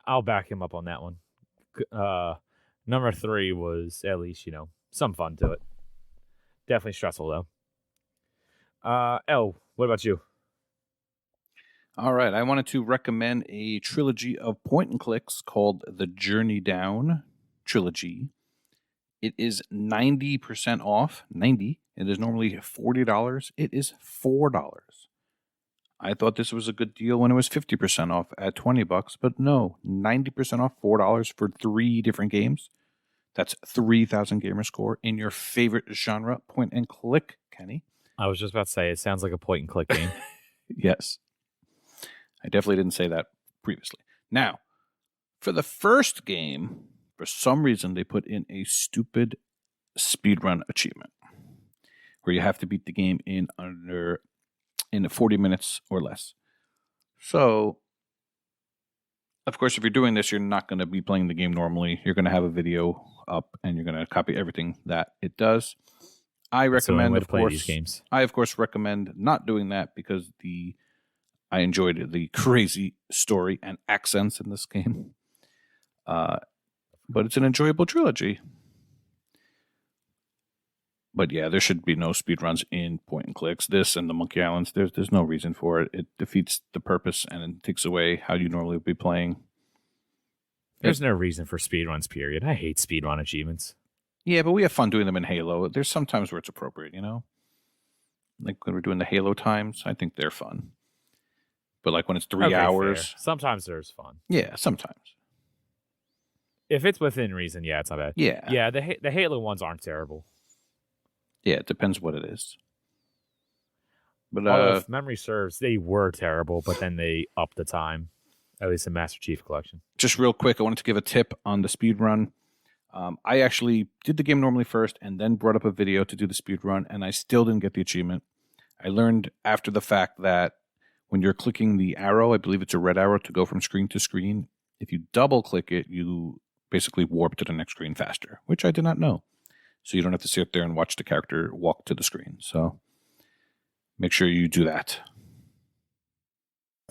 I'll back him up on that one. Number 3 was at least, some fun to it. Definitely stressful though. Elle, what about you? All right. I wanted to recommend a trilogy of point and clicks called the Journey Down trilogy. It is 90% off. 90. It is normally $40. It is $4. I thought this was a good deal when it was 50% off at $20, but no, 90% off, $4 for 3 different games. That's 3,000 gamer score in your favorite genre, point and click, Kenny. I was just about to say, it sounds like a point and click game. Yes. I definitely didn't say that previously. Now, for the first game, for some reason, they put in a stupid speedrun achievement where you have to beat the game in 40 minutes or less. So, of course, if you're doing this, you're not going to be playing the game normally. You're going to have a video up, and you're going to copy everything that it does. I recommend, of course, these games. I of course recommend not doing that because I enjoyed the crazy story and accents in this game. But it's an enjoyable trilogy. But yeah, there should be no speedruns in point and clicks. This and the Monkey Islands, there's no reason for it. It defeats the purpose and it takes away how you normally would be playing. There's no reason for speedruns, period. I hate speedrun achievements. Yeah, but we have fun doing them in Halo. There's some times where it's appropriate, Like when we're doing the Halo times, I think they're fun. But like when it's 3 hours. Fair. Sometimes there's fun. Yeah, sometimes. If it's within reason, yeah, it's not bad. Yeah. Yeah, the Halo ones aren't terrible. Yeah, it depends what it is. But although if memory serves, they were terrible, but then they upped the time, at least in Master Chief Collection. Just real quick, I wanted to give a tip on the speed run. I actually did the game normally first and then brought up a video to do the speed run, and I still didn't get the achievement. I learned after the fact that when you're clicking the arrow, I believe it's a red arrow to go from screen to screen, if you double click it, you basically warp to the next screen faster, which I did not know. So you don't have to sit there and watch the character walk to the screen. So make sure you do that.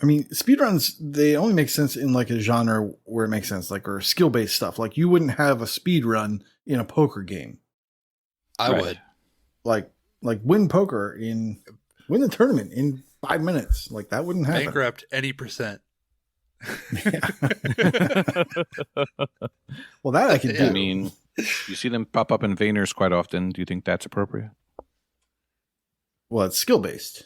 I mean, speedruns, they only make sense in like a genre where it makes sense, like, or skill-based stuff. Like, you wouldn't have a speedrun in a poker game. I would. Like win the tournament in 5 minutes. Like, that wouldn't happen. Bankrupt any percent. Well, that I could do. I mean, you see them pop up in Vayners quite often. Do you think that's appropriate? Well, it's skill-based.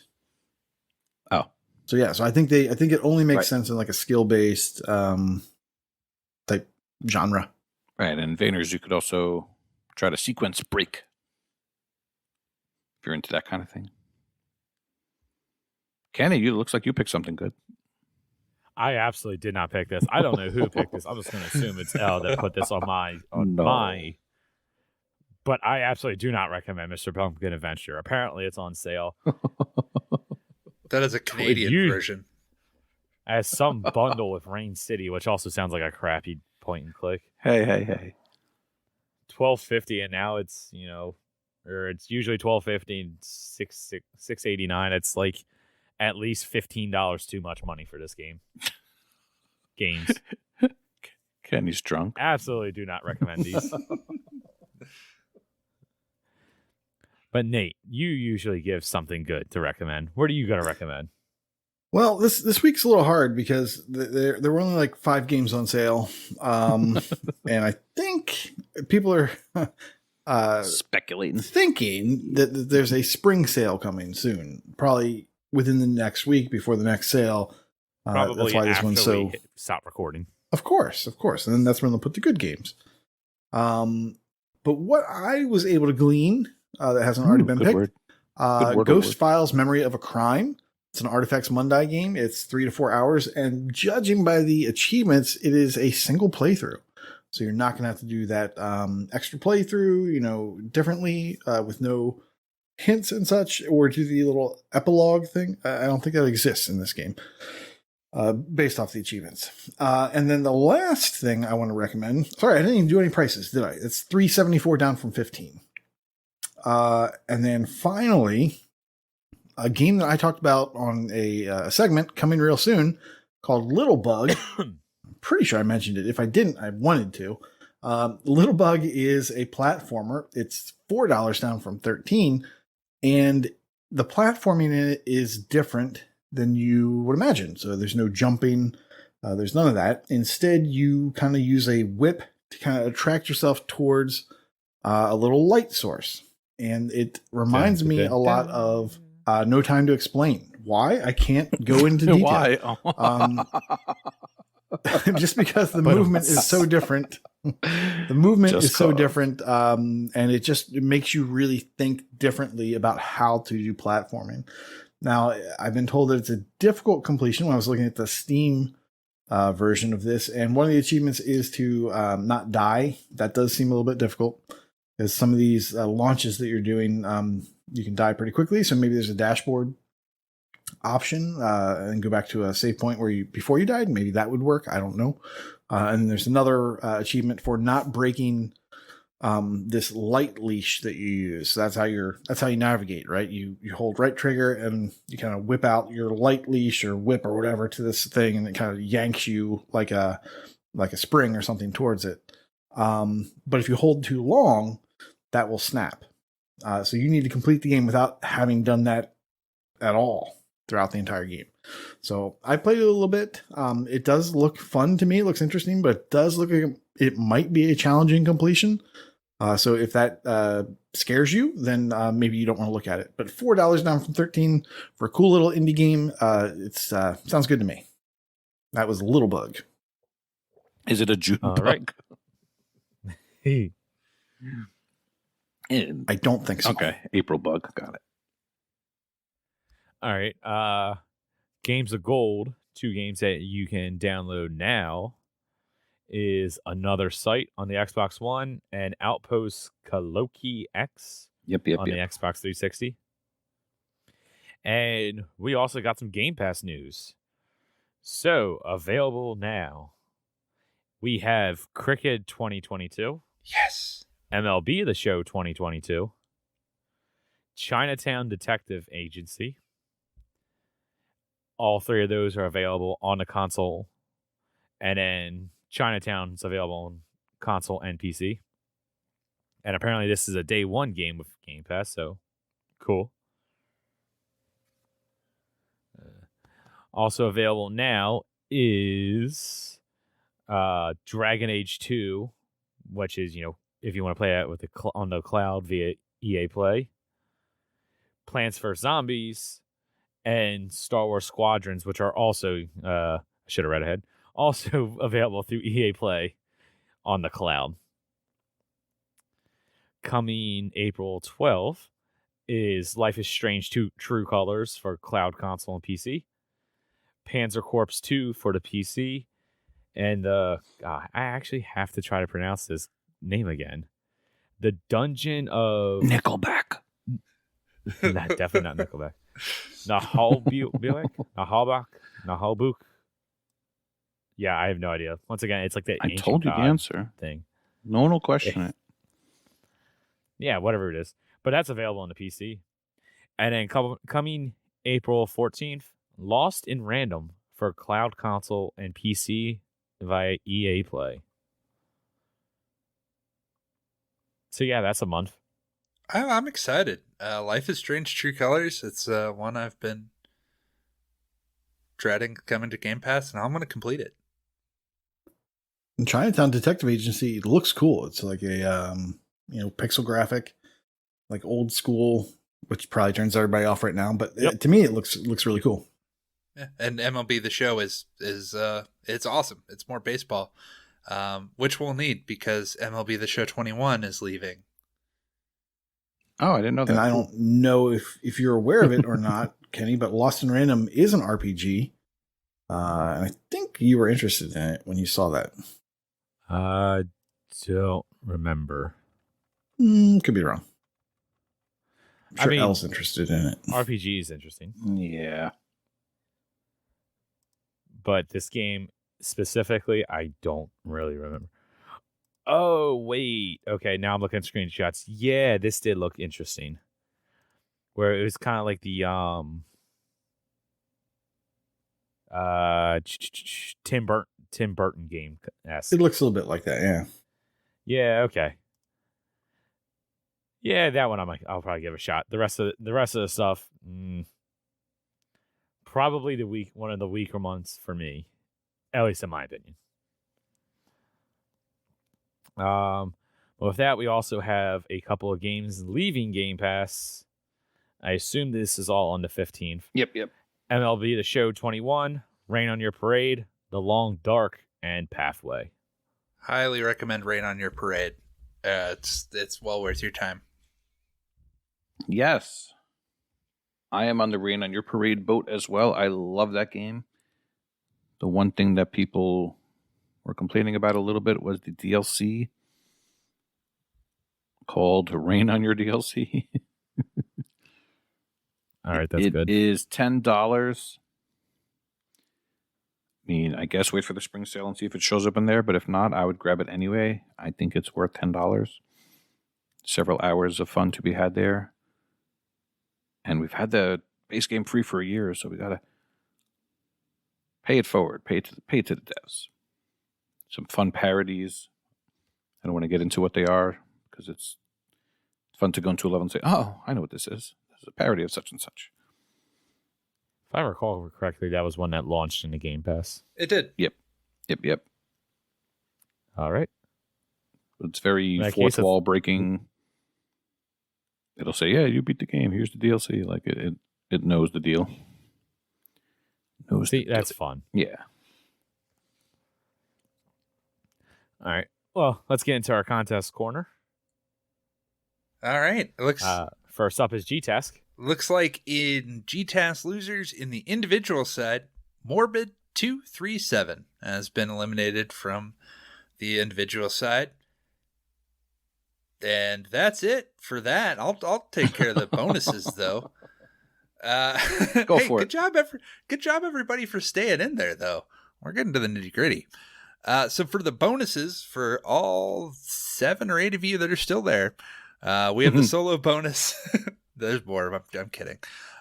Oh. So yeah, so I think it only makes sense in like a skill-based type genre. Right, and Vayners, you could also try to sequence break if you're into that kind of thing. Kenny, you looks like you picked something good. I absolutely did not pick this. I don't know who picked this. I'm just going to assume it's L that put this on my. But I absolutely do not recommend Mr. Pumpkin Adventure. Apparently, it's on sale. That is a Canadian version. As some bundle with Rain City, which also sounds like a crappy point and click. Hey. $12.50, and now it's or it's usually $12.50 and $6.89. It's like at least $15 too much money for this games. Kenny's drunk. Absolutely do not recommend these. But Nate, you usually give something good to recommend. What are you going to recommend? Well, this week's a little hard because there were only like 5 games on sale, and I think people are speculating, thinking that there's a spring sale coming soon, probably within the next week before the next sale. Probably that's why this one's so. Stop recording. Of course, and then that's when they'll put the good games. But what I was able to glean that hasn't already been picked, Ghost Files: Memory of a Crime. It's an Artifacts Mundi game. It's 3 to 4 hours, and judging by the achievements, it is a single playthrough. So you're not going to have to do that extra playthrough, differently with no hints and such, or do the little epilogue thing. I don't think that exists in this game, based off the achievements. And then the last thing I want to recommend. Sorry, I didn't even do any prices, did I? It's $3.74 down from $15. And then finally, a game that I talked about on a segment coming real soon called Little Bug. I'm pretty sure I mentioned it. If I didn't, I wanted to. Little Bug is a platformer. It's $4 down from $13, and the platforming in it is different than you would imagine. So there's no jumping. There's none of that. Instead, you kind of use a whip to kind of attract yourself towards a little light source. And it reminds me a lot of No Time to Explain. Why? I can't go into detail. Why? Just because the movement is so different. The movement is so different, and it makes you really think differently about how to do platforming. Now, I've been told that it's a difficult completion when I was looking at the Steam version of this, and one of the achievements is to not die. That does seem a little bit difficult, because some of these launches that you're doing, you can die pretty quickly, so maybe there's a dashboard option and go back to a save point where before you died. Maybe that would work. I don't know. And there's another achievement for not breaking this light leash that you use. So that's how you navigate, right? You hold right trigger and you kind of whip out your light leash or whip or whatever to this thing, and it kind of yanks you like a spring or something towards it. But if you hold too long, that will snap. So you need to complete the game without having done that at all throughout the entire game. So I played it a little bit. It does look fun to me. It looks interesting, but it does look like it might be a challenging completion. So if that scares you, then maybe you don't want to look at it. But $4 down from $13 for a cool little indie game. It sounds good to me. That was Little Bug. Is it a June bug? Right. I don't think so. Okay, April bug. Got it. All right. Games of Gold, 2 games that you can download now, is Another Sight on the Xbox One and Outpost Kaloki X on the Xbox 360. And we also got some Game Pass news. So, available now, we have Cricket 2022. Yes. MLB The Show 2022. Chinatown Detective Agency. All 3 of those are available on the console. And then Chinatown's available on console and PC. And apparently this is a day 1 game with Game Pass, so cool. Also available now is Dragon Age 2, which is, if you want to play it with on the cloud via EA Play. Plants vs. Zombies, and Star Wars Squadrons, which are also, I should have read ahead, also available through EA Play on the cloud. Coming April 12th is Life is Strange 2 True Colors for cloud, console, and PC. Panzer Corps 2 for the PC. And I actually have to try to pronounce this name again. The Dungeon of... Nickelback. Definitely not Nickelback. Nahalbuk. Yeah, I have no idea. Once again, it's like that. I told you the answer thing. No one will question it. Yeah, whatever it is. But that's available on the PC. And then coming April 14th, Lost in Random for cloud, console, and PC via EA Play. So yeah, that's a month. I'm excited. Life is Strange True Colors. It's one I've been dreading coming to Game Pass, and I'm going to complete it. And Chinatown Detective Agency, it looks cool. It's like a pixel graphic, like old school, which probably turns everybody off right now. But to me, it looks really cool. Yeah. And MLB The Show is it's awesome. It's more baseball, which we'll need because MLB The Show 21 is leaving. Oh, I didn't know that. And I don't know if you're aware of it or not, Kenny, but Lost in Random is an RPG. And I think you were interested in it when you saw that. I don't remember. Could be wrong. I'm sure Elle's interested in it. RPG is interesting. Yeah. But this game specifically, I don't really remember. Oh, wait. Okay, now I'm looking at screenshots. Yeah, this did look interesting. Where it was kind of like the Tim Burton game. It looks a little bit like that, yeah. Yeah, okay. Yeah, that one I'll probably give a shot. The rest of the stuff, probably one of the weaker months for me, at least in my opinion. With that, we also have a couple of games leaving Game Pass. I assume this is all on the 15th. Yep. MLB The Show 21, Rain on Your Parade, The Long Dark, and Pathway. Highly recommend Rain on Your Parade. It's well worth your time. Yes. I am on the Rain on Your Parade boat as well. I love that game. The one thing that people were complaining about a little bit was the DLC called Rain on Your DLC. All right, that's good. It is $10. I mean, I guess wait for the spring sale and see if it shows up in there, but if not, I would grab it anyway. I think it's worth $10. Several hours of fun to be had there. And we've had the base game free for a year, so we got to pay it forward, pay to the devs. Some fun parodies. I don't want to get into what they are because it's fun to go into a level and say, oh, I know what this is. This is a parody of such and such. If I recall correctly, that was one that launched in the Game Pass. It did. Yep. All right. It's very fourth wall breaking. It'll say, yeah, you beat the game. Here's the DLC. Like it knows the deal. That's fun. Yeah. All right. Well, let's get into our contest corner. All right. It looks first up is G-Task. Looks like in GTAS losers, in the individual side, Morbid 237 has been eliminated from the individual side. And that's it for that. I'll take care of the bonuses though. Go for it. Good job, everybody, for staying in there though. We're getting to the nitty gritty. So for the bonuses, for all 7 or 8 of you that are still there, we have the solo bonus. There's more. I'm kidding.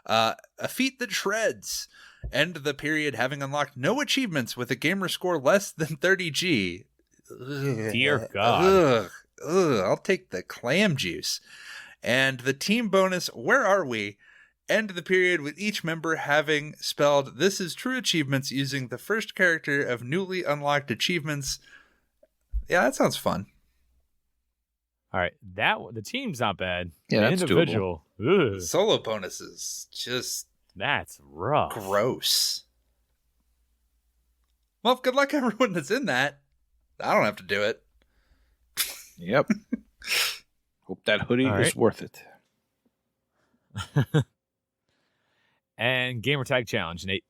A feat that shreds. End the period having unlocked no achievements with a gamer score less than 30G. Dear God. I'll take the clam juice. And the team bonus, where are we? End the period with each member having spelled "This is true achievements" using the first character of newly unlocked achievements. Yeah, that sounds fun. All right, the team's not bad. Yeah, the that's individual. Ugh, Solo bonuses, just that's rough. gross. Well, good luck everyone that's in that. I don't have to do it. Yep. Hope that hoodie is worth it. And gamer tag challenge, Nate.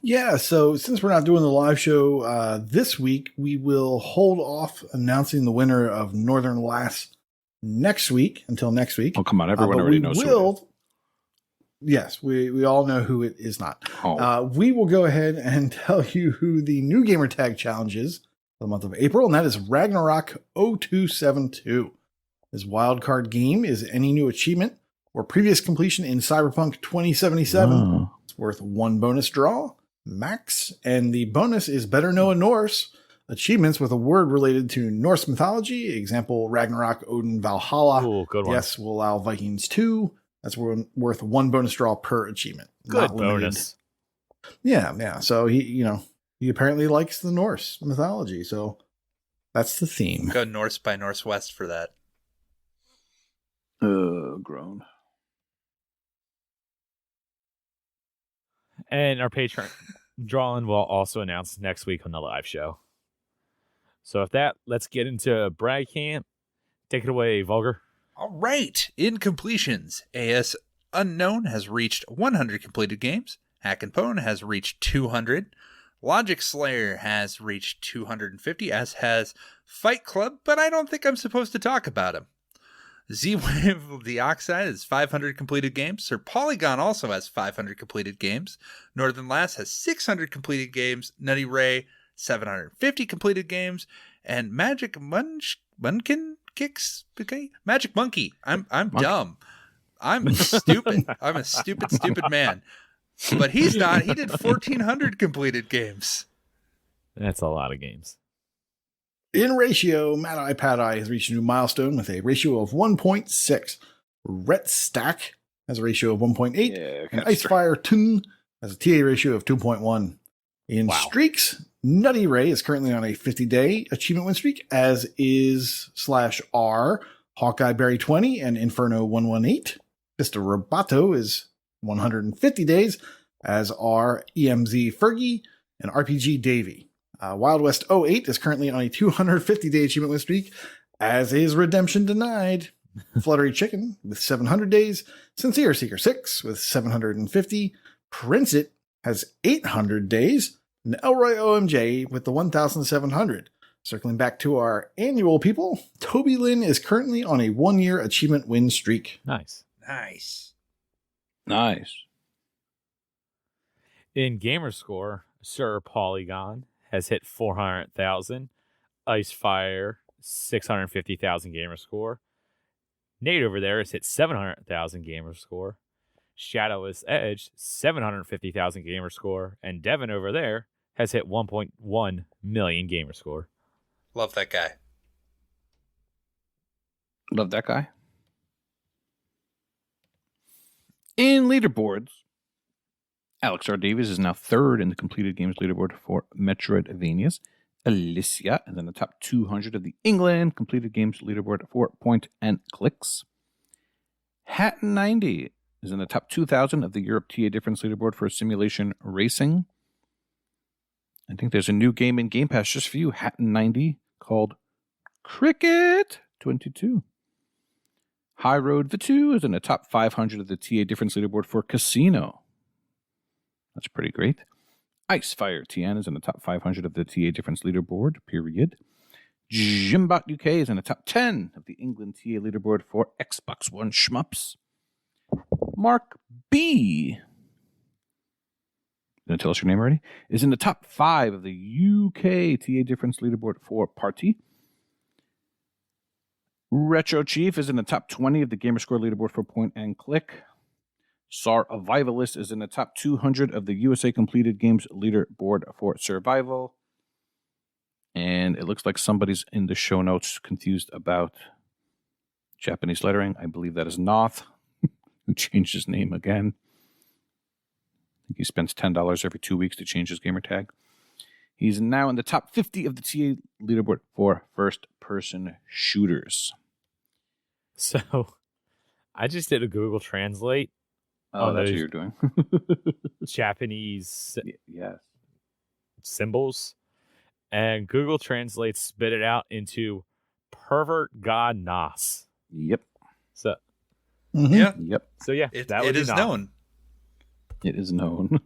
Yeah, so since we're not doing the live show this week, we will hold off announcing the winner of Northern Lass next week until next week. Oh, come on. Everyone already knows who it is. Yes, we all know who it is not. Oh. We will go ahead and tell you who the new gamer tag challenge is for the month of April, and that is Ragnarok 0272. This wildcard game is any new achievement or previous completion in Cyberpunk 2077. Oh. It's worth 1 bonus draw, max, and the bonus is Better Know a Norse. Achievements with a word related to Norse mythology, example Ragnarok, Odin, Valhalla. Ooh, good one. Yes, we'll allow Vikings 2. That's worth 1 bonus draw per achievement. Good bonus. Yeah. So he apparently likes the Norse mythology, so that's the theme. Go Norse by Northwest for that. Grown. And our Patreon drawing will also announce next week on the live show. So with that, let's get into Brag Camp. Take it away, Vulgar. All right. In completions, AS Unknown has reached 100 completed games. Hack and Pwn has reached 200. Logic Slayer has reached 250, as has Fight Club, but I don't think I'm supposed to talk about him. Z-Wave of the Oxide has 500 completed games. Sir Polygon also has 500 completed games. Northern Lass has 600 completed games. Nutty Ray, 750 completed games. And Magic Munkin Kicks? Okay. Magic Monkey. I'm dumb. I'm stupid. I'm a stupid man. But he's not. He did 1,400 completed games. That's a lot of games. In ratio, Mad Eye Pad Eye has reached a new milestone with a ratio of 1.6. Ret Stack has a ratio of 1.8. And Icefire Toon has a TA ratio of 2.1. In streaks, Nutty Ray is currently on a 50-day achievement win streak, as is /R, Hawkeye Berry 20, and Inferno 118. Mr. Roboto is 150 days, as are EMZ Fergie and RPG Davey. Wild West 08 is currently on a 250-day achievement win streak, as is Redemption Denied. Fluttery Chicken with 700 days. Sincere Seeker 6 with 750. Prince It has 800 days. And Elroy OMJ with the 1,700. Circling back to our annual people, Toby Lynn is currently on a 1-year achievement win streak. Nice. In Gamerscore, Sir Polygon has hit 400,000. Icefire, 650,000 Gamerscore. Nate over there has hit 700,000 Gamerscore. Shadowless Edge, 750,000 Gamerscore. And Devin over there has hit 1.1 million Gamerscore. Love that guy. Love that guy. In leaderboards, Alex R. Davies is now 3rd in the completed games leaderboard for Metroidvanias. Alicia is in the top 200 of the England completed games leaderboard for point and clicks. Hatton 90 is in the top 2,000 of the Europe TA difference leaderboard for simulation racing. I think there's a new game in Game Pass just for you, Hatton 90, called Cricket 22. High Road Vitu is in the top 500 of the TA difference leaderboard for Casino. That's pretty great. Icefire TN is in the top 500 of the TA difference leaderboard, period. Jimbot UK is in the top 10 of the England TA leaderboard for Xbox One Shmups. Mark B, going to tell us your name already, is in the top 5 of the UK TA difference leaderboard for Party. Retro Chief is in the top 20 of the Gamerscore leaderboard for Point and Click. Survivalist is in the top 200 of the USA Completed Games leaderboard for Survival. And it looks like somebody's in the show notes confused about Japanese lettering. I believe that is Noth, who changed his name again. I think he spends $10 every 2 weeks to change his gamer tag. He's now in the top 50 of the TA leaderboard for first-person shooters. So, I just did a Google Translate. Oh, that's what you're doing. Japanese yes. symbols. And Google Translate spit it out into pervert god Nas. Yep. So, Yeah. Yep. So, yeah, It is known. It is known.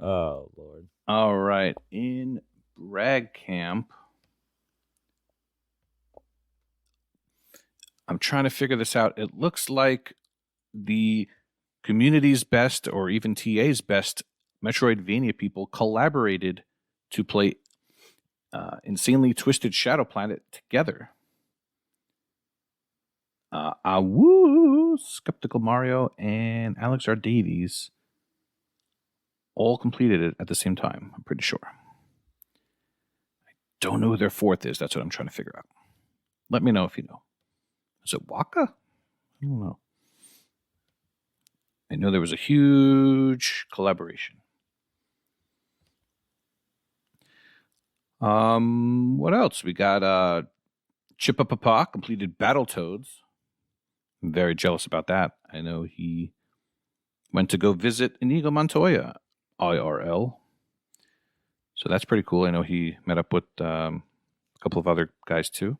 Oh, Lord. All right. In Brag Camp, I'm trying to figure this out. It looks like the community's best, or even TA's best, Metroidvania people collaborated to play Insanely Twisted Shadow Planet together. Awoo, Skeptical Mario, and Alex R. Davies all completed it at the same time, I'm pretty sure. I don't know who their fourth is. That's what I'm trying to figure out. Let me know if you know. Is it Waka? I don't know. I know there was a huge collaboration. What else? We got Chipapapa completed Battletoads. I'm very jealous about that. I know he went to go visit Inigo Montoya, IRL. So that's pretty cool. I know he met up with a couple of other guys too.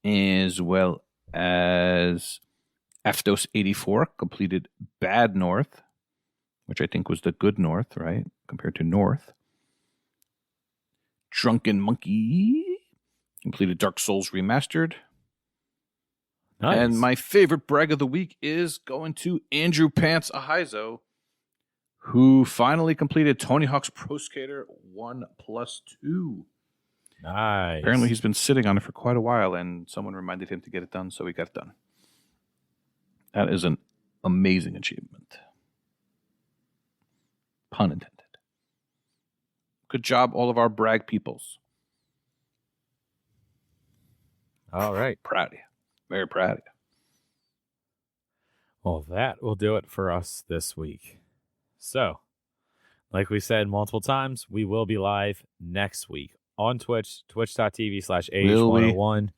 As well as Aftos84 completed Bad North, which I think was the good North, right? Compared to North. Drunken Monkey completed Dark Souls Remastered. Nice. And my favorite brag of the week is going to Andrew Pants Ahizo, who finally completed Tony Hawk's Pro Skater 1+2. Nice. Apparently he's been sitting on it for quite a while, and someone reminded him to get it done, so he got it done. That is an amazing achievement. Pun intended. Good job, all of our brag peoples. All right. Proud of you. Very proud of you. Well, that will do it for us this week. So, like we said multiple times, we will be live next week on Twitch, twitch.tv/AH101.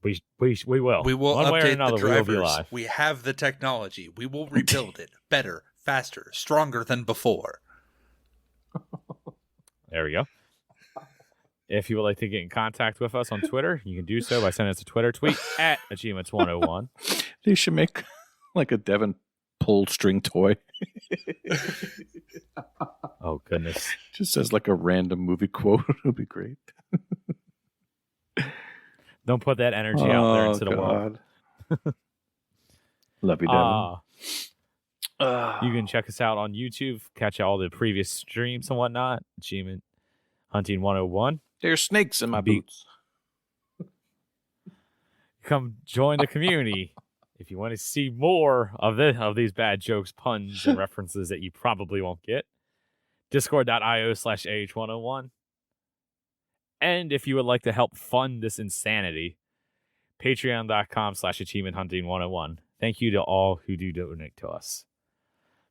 We will. We will One way or update another, the we will be drivers. live. We have the technology. We will rebuild it better, faster, stronger than before. There we go. If you would like to get in contact with us on Twitter, you can do so by sending us a Twitter tweet at Achievements101. They should make like a Devon pull string toy. Oh, goodness. Just as like a random movie quote. It'll be great. Don't put that energy out there into the world. Love you, Devon. You can check us out on YouTube, catch all the previous streams and whatnot. Achievement Hunting 101. There's snakes in my boots. Come join the community if you want to see more of these bad jokes, puns, and references that you probably won't get. Discord.io/AH101. And if you would like to help fund this insanity, Patreon.com/AchievementHunting101. Thank you to all who do donate to us.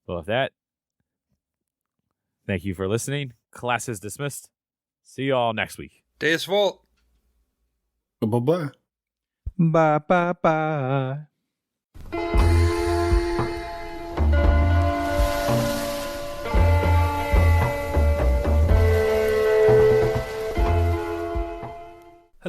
But with that, thank you for listening. Class is dismissed. See you all next week. Deus Volt. Bye-bye. Bye.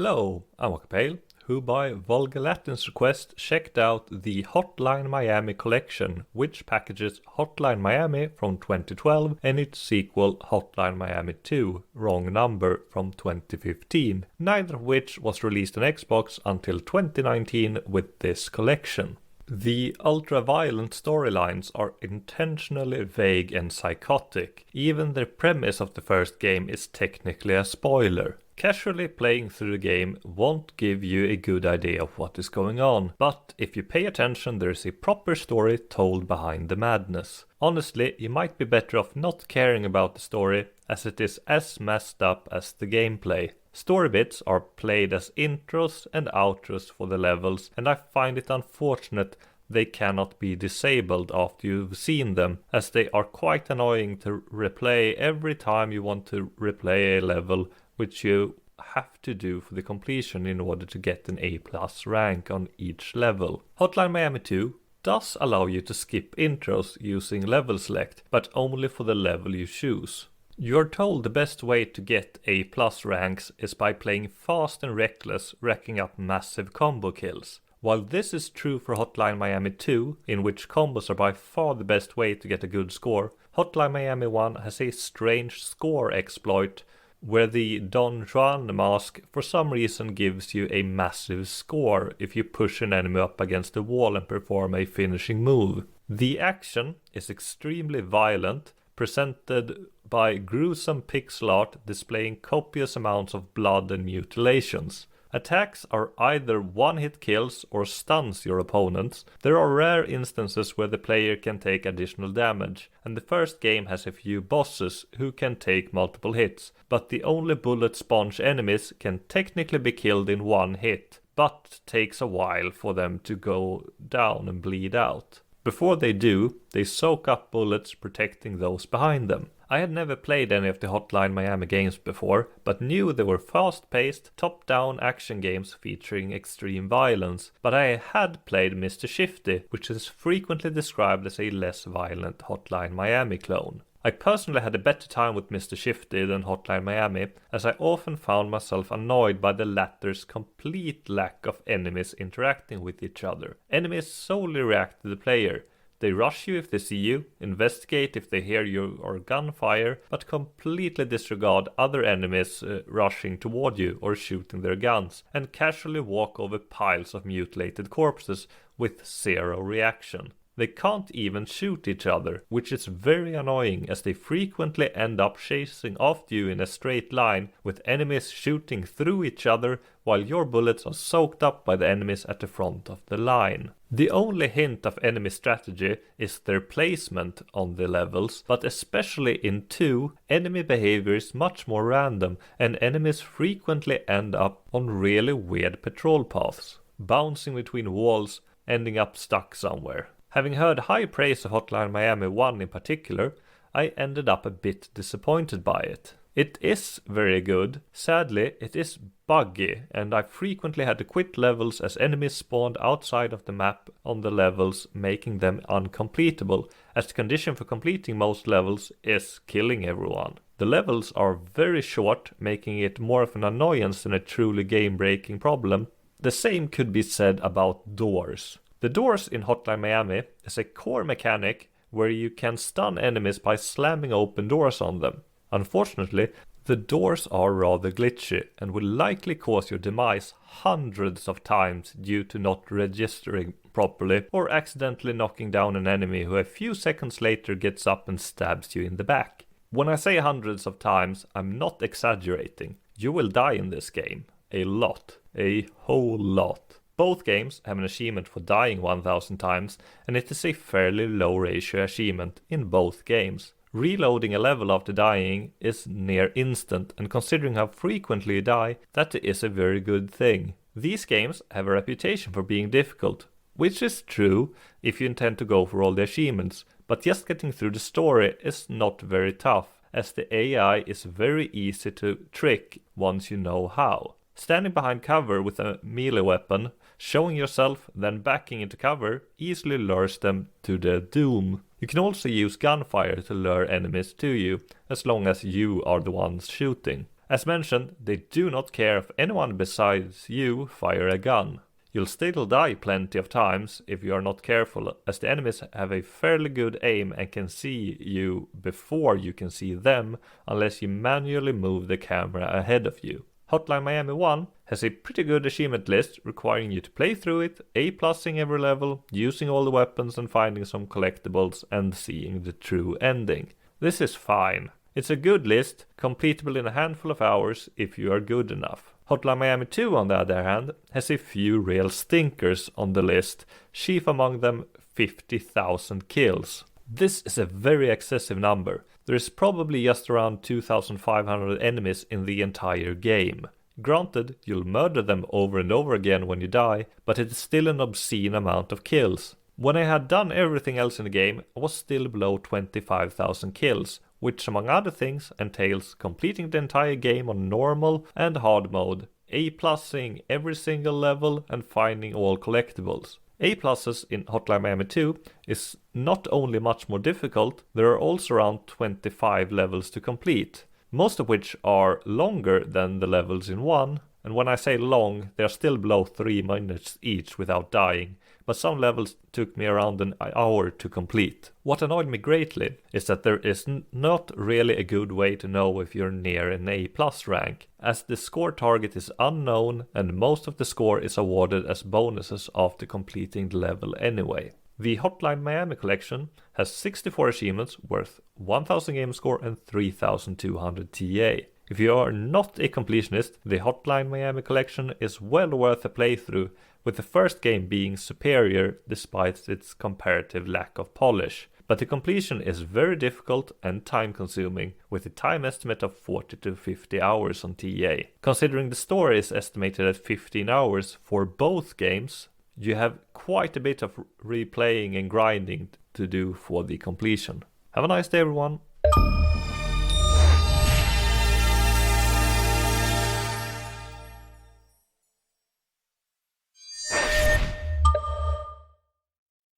Hello, I'm Wakapeil, who by Vulgar Latin's request checked out the Hotline Miami Collection, which packages Hotline Miami from 2012 and its sequel Hotline Miami 2, Wrong Number, from 2015, neither of which was released on Xbox until 2019 with this collection. The ultra-violent storylines are intentionally vague and psychotic. Even the premise of the first game is technically a spoiler. Casually playing through the game won't give you a good idea of what is going on, but if you pay attention there is a proper story told behind the madness. Honestly, you might be better off not caring about the story, as it is as messed up as the gameplay. Story bits are played as intros and outros for the levels, and I find it unfortunate they cannot be disabled after you've seen them, as they are quite annoying to replay every time you want to replay a level, which you have to do for the completion in order to get an A+ rank on each level. Hotline Miami 2 does allow you to skip intros using level select, but only for the level you choose. You're told the best way to get A+ ranks is by playing fast and reckless, racking up massive combo kills. While this is true for Hotline Miami 2, in which combos are by far the best way to get a good score, Hotline Miami 1 has a strange score exploit where the Don Juan mask for some reason gives you a massive score if you push an enemy up against a wall and perform a finishing move. The action is extremely violent, presented by gruesome pixel art displaying copious amounts of blood and mutilations. Attacks are either one-hit kills or stuns your opponents. There are rare instances where the player can take additional damage, and the first game has a few bosses who can take multiple hits, but the only bullet sponge enemies can technically be killed in one hit, but takes a while for them to go down and bleed out. Before they do, they soak up bullets, protecting those behind them. I had never played any of the Hotline Miami games before, but knew they were fast-paced, top-down action games featuring extreme violence. But I had played Mr. Shifty, which is frequently described as a less violent Hotline Miami clone. I personally had a better time with Mr. Shifty than Hotline Miami, as I often found myself annoyed by the latter's complete lack of enemies interacting with each other. Enemies solely react to the player. They rush you if they see you, investigate if they hear you or gunfire, but completely disregard other enemies rushing toward you or shooting their guns, and casually walk over piles of mutilated corpses with zero reaction. They can't even shoot each other, which is very annoying as they frequently end up chasing after you in a straight line with enemies shooting through each other while your bullets are soaked up by the enemies at the front of the line. The only hint of enemy strategy is their placement on the levels, but especially in 2, enemy behavior is much more random and enemies frequently end up on really weird patrol paths, bouncing between walls, ending up stuck somewhere. Having heard high praise of Hotline Miami 1 in particular, I ended up a bit disappointed by it. It is very good. Sadly, it is buggy, and I frequently had to quit levels as enemies spawned outside of the map on the levels, making them uncompletable, as the condition for completing most levels is killing everyone. The levels are very short, making it more of an annoyance than a truly game-breaking problem. The same could be said about doors. The doors in Hotline Miami is a core mechanic where you can stun enemies by slamming open doors on them. Unfortunately, the doors are rather glitchy and will likely cause your demise hundreds of times due to not registering properly or accidentally knocking down an enemy who a few seconds later gets up and stabs you in the back. When I say hundreds of times, I'm not exaggerating. You will die in this game. A lot. A whole lot. Both games have an achievement for dying 1000 times, and it is a fairly low ratio achievement in both games. Reloading a level after dying is near instant, and considering how frequently you die, that is a very good thing. These games have a reputation for being difficult, which is true if you intend to go for all the achievements, but just getting through the story is not very tough, as the AI is very easy to trick once you know how. Standing behind cover with a melee weapon, showing yourself, then backing into cover, easily lures them to their doom. You can also use gunfire to lure enemies to you, as long as you are the ones shooting. As mentioned, they do not care if anyone besides you fire a gun. You'll still die plenty of times if you are not careful, as the enemies have a fairly good aim and can see you before you can see them, unless you manually move the camera ahead of you. Hotline Miami 1 has a pretty good achievement list requiring you to play through it, A+ing every level, using all the weapons and finding some collectibles and seeing the true ending. This is fine. It's a good list, completable in a handful of hours if you are good enough. Hotline Miami 2, on the other hand, has a few real stinkers on the list, chief among them 50,000 kills. This is a very excessive number. There is probably just around 2,500 enemies in the entire game. Granted, you'll murder them over and over again when you die, but it is still an obscene amount of kills. When I had done everything else in the game, I was still below 25,000 kills, which among other things entails completing the entire game on normal and hard mode, A+ing every single level and finding all collectibles. A+ in Hotline Miami 2 is not only much more difficult, there are also around 25 levels to complete, most of which are longer than the levels in 1, and when I say long, they are still below 3 minutes each without dying, but some levels took me around an hour to complete. What annoyed me greatly is that there is not really a good way to know if you're near an A+ rank, as the score target is unknown and most of the score is awarded as bonuses after completing the level anyway. The Hotline Miami Collection has 64 achievements worth 1000 game score and 3200 TA. If you are not a completionist, the Hotline Miami Collection is well worth a playthrough, with the first game being superior despite its comparative lack of polish. But the completion is very difficult and time consuming, with a time estimate of 40 to 50 hours on TA. Considering the story is estimated at 15 hours for both games, you have quite a bit of replaying and grinding to do for the completion. Have a nice day, everyone!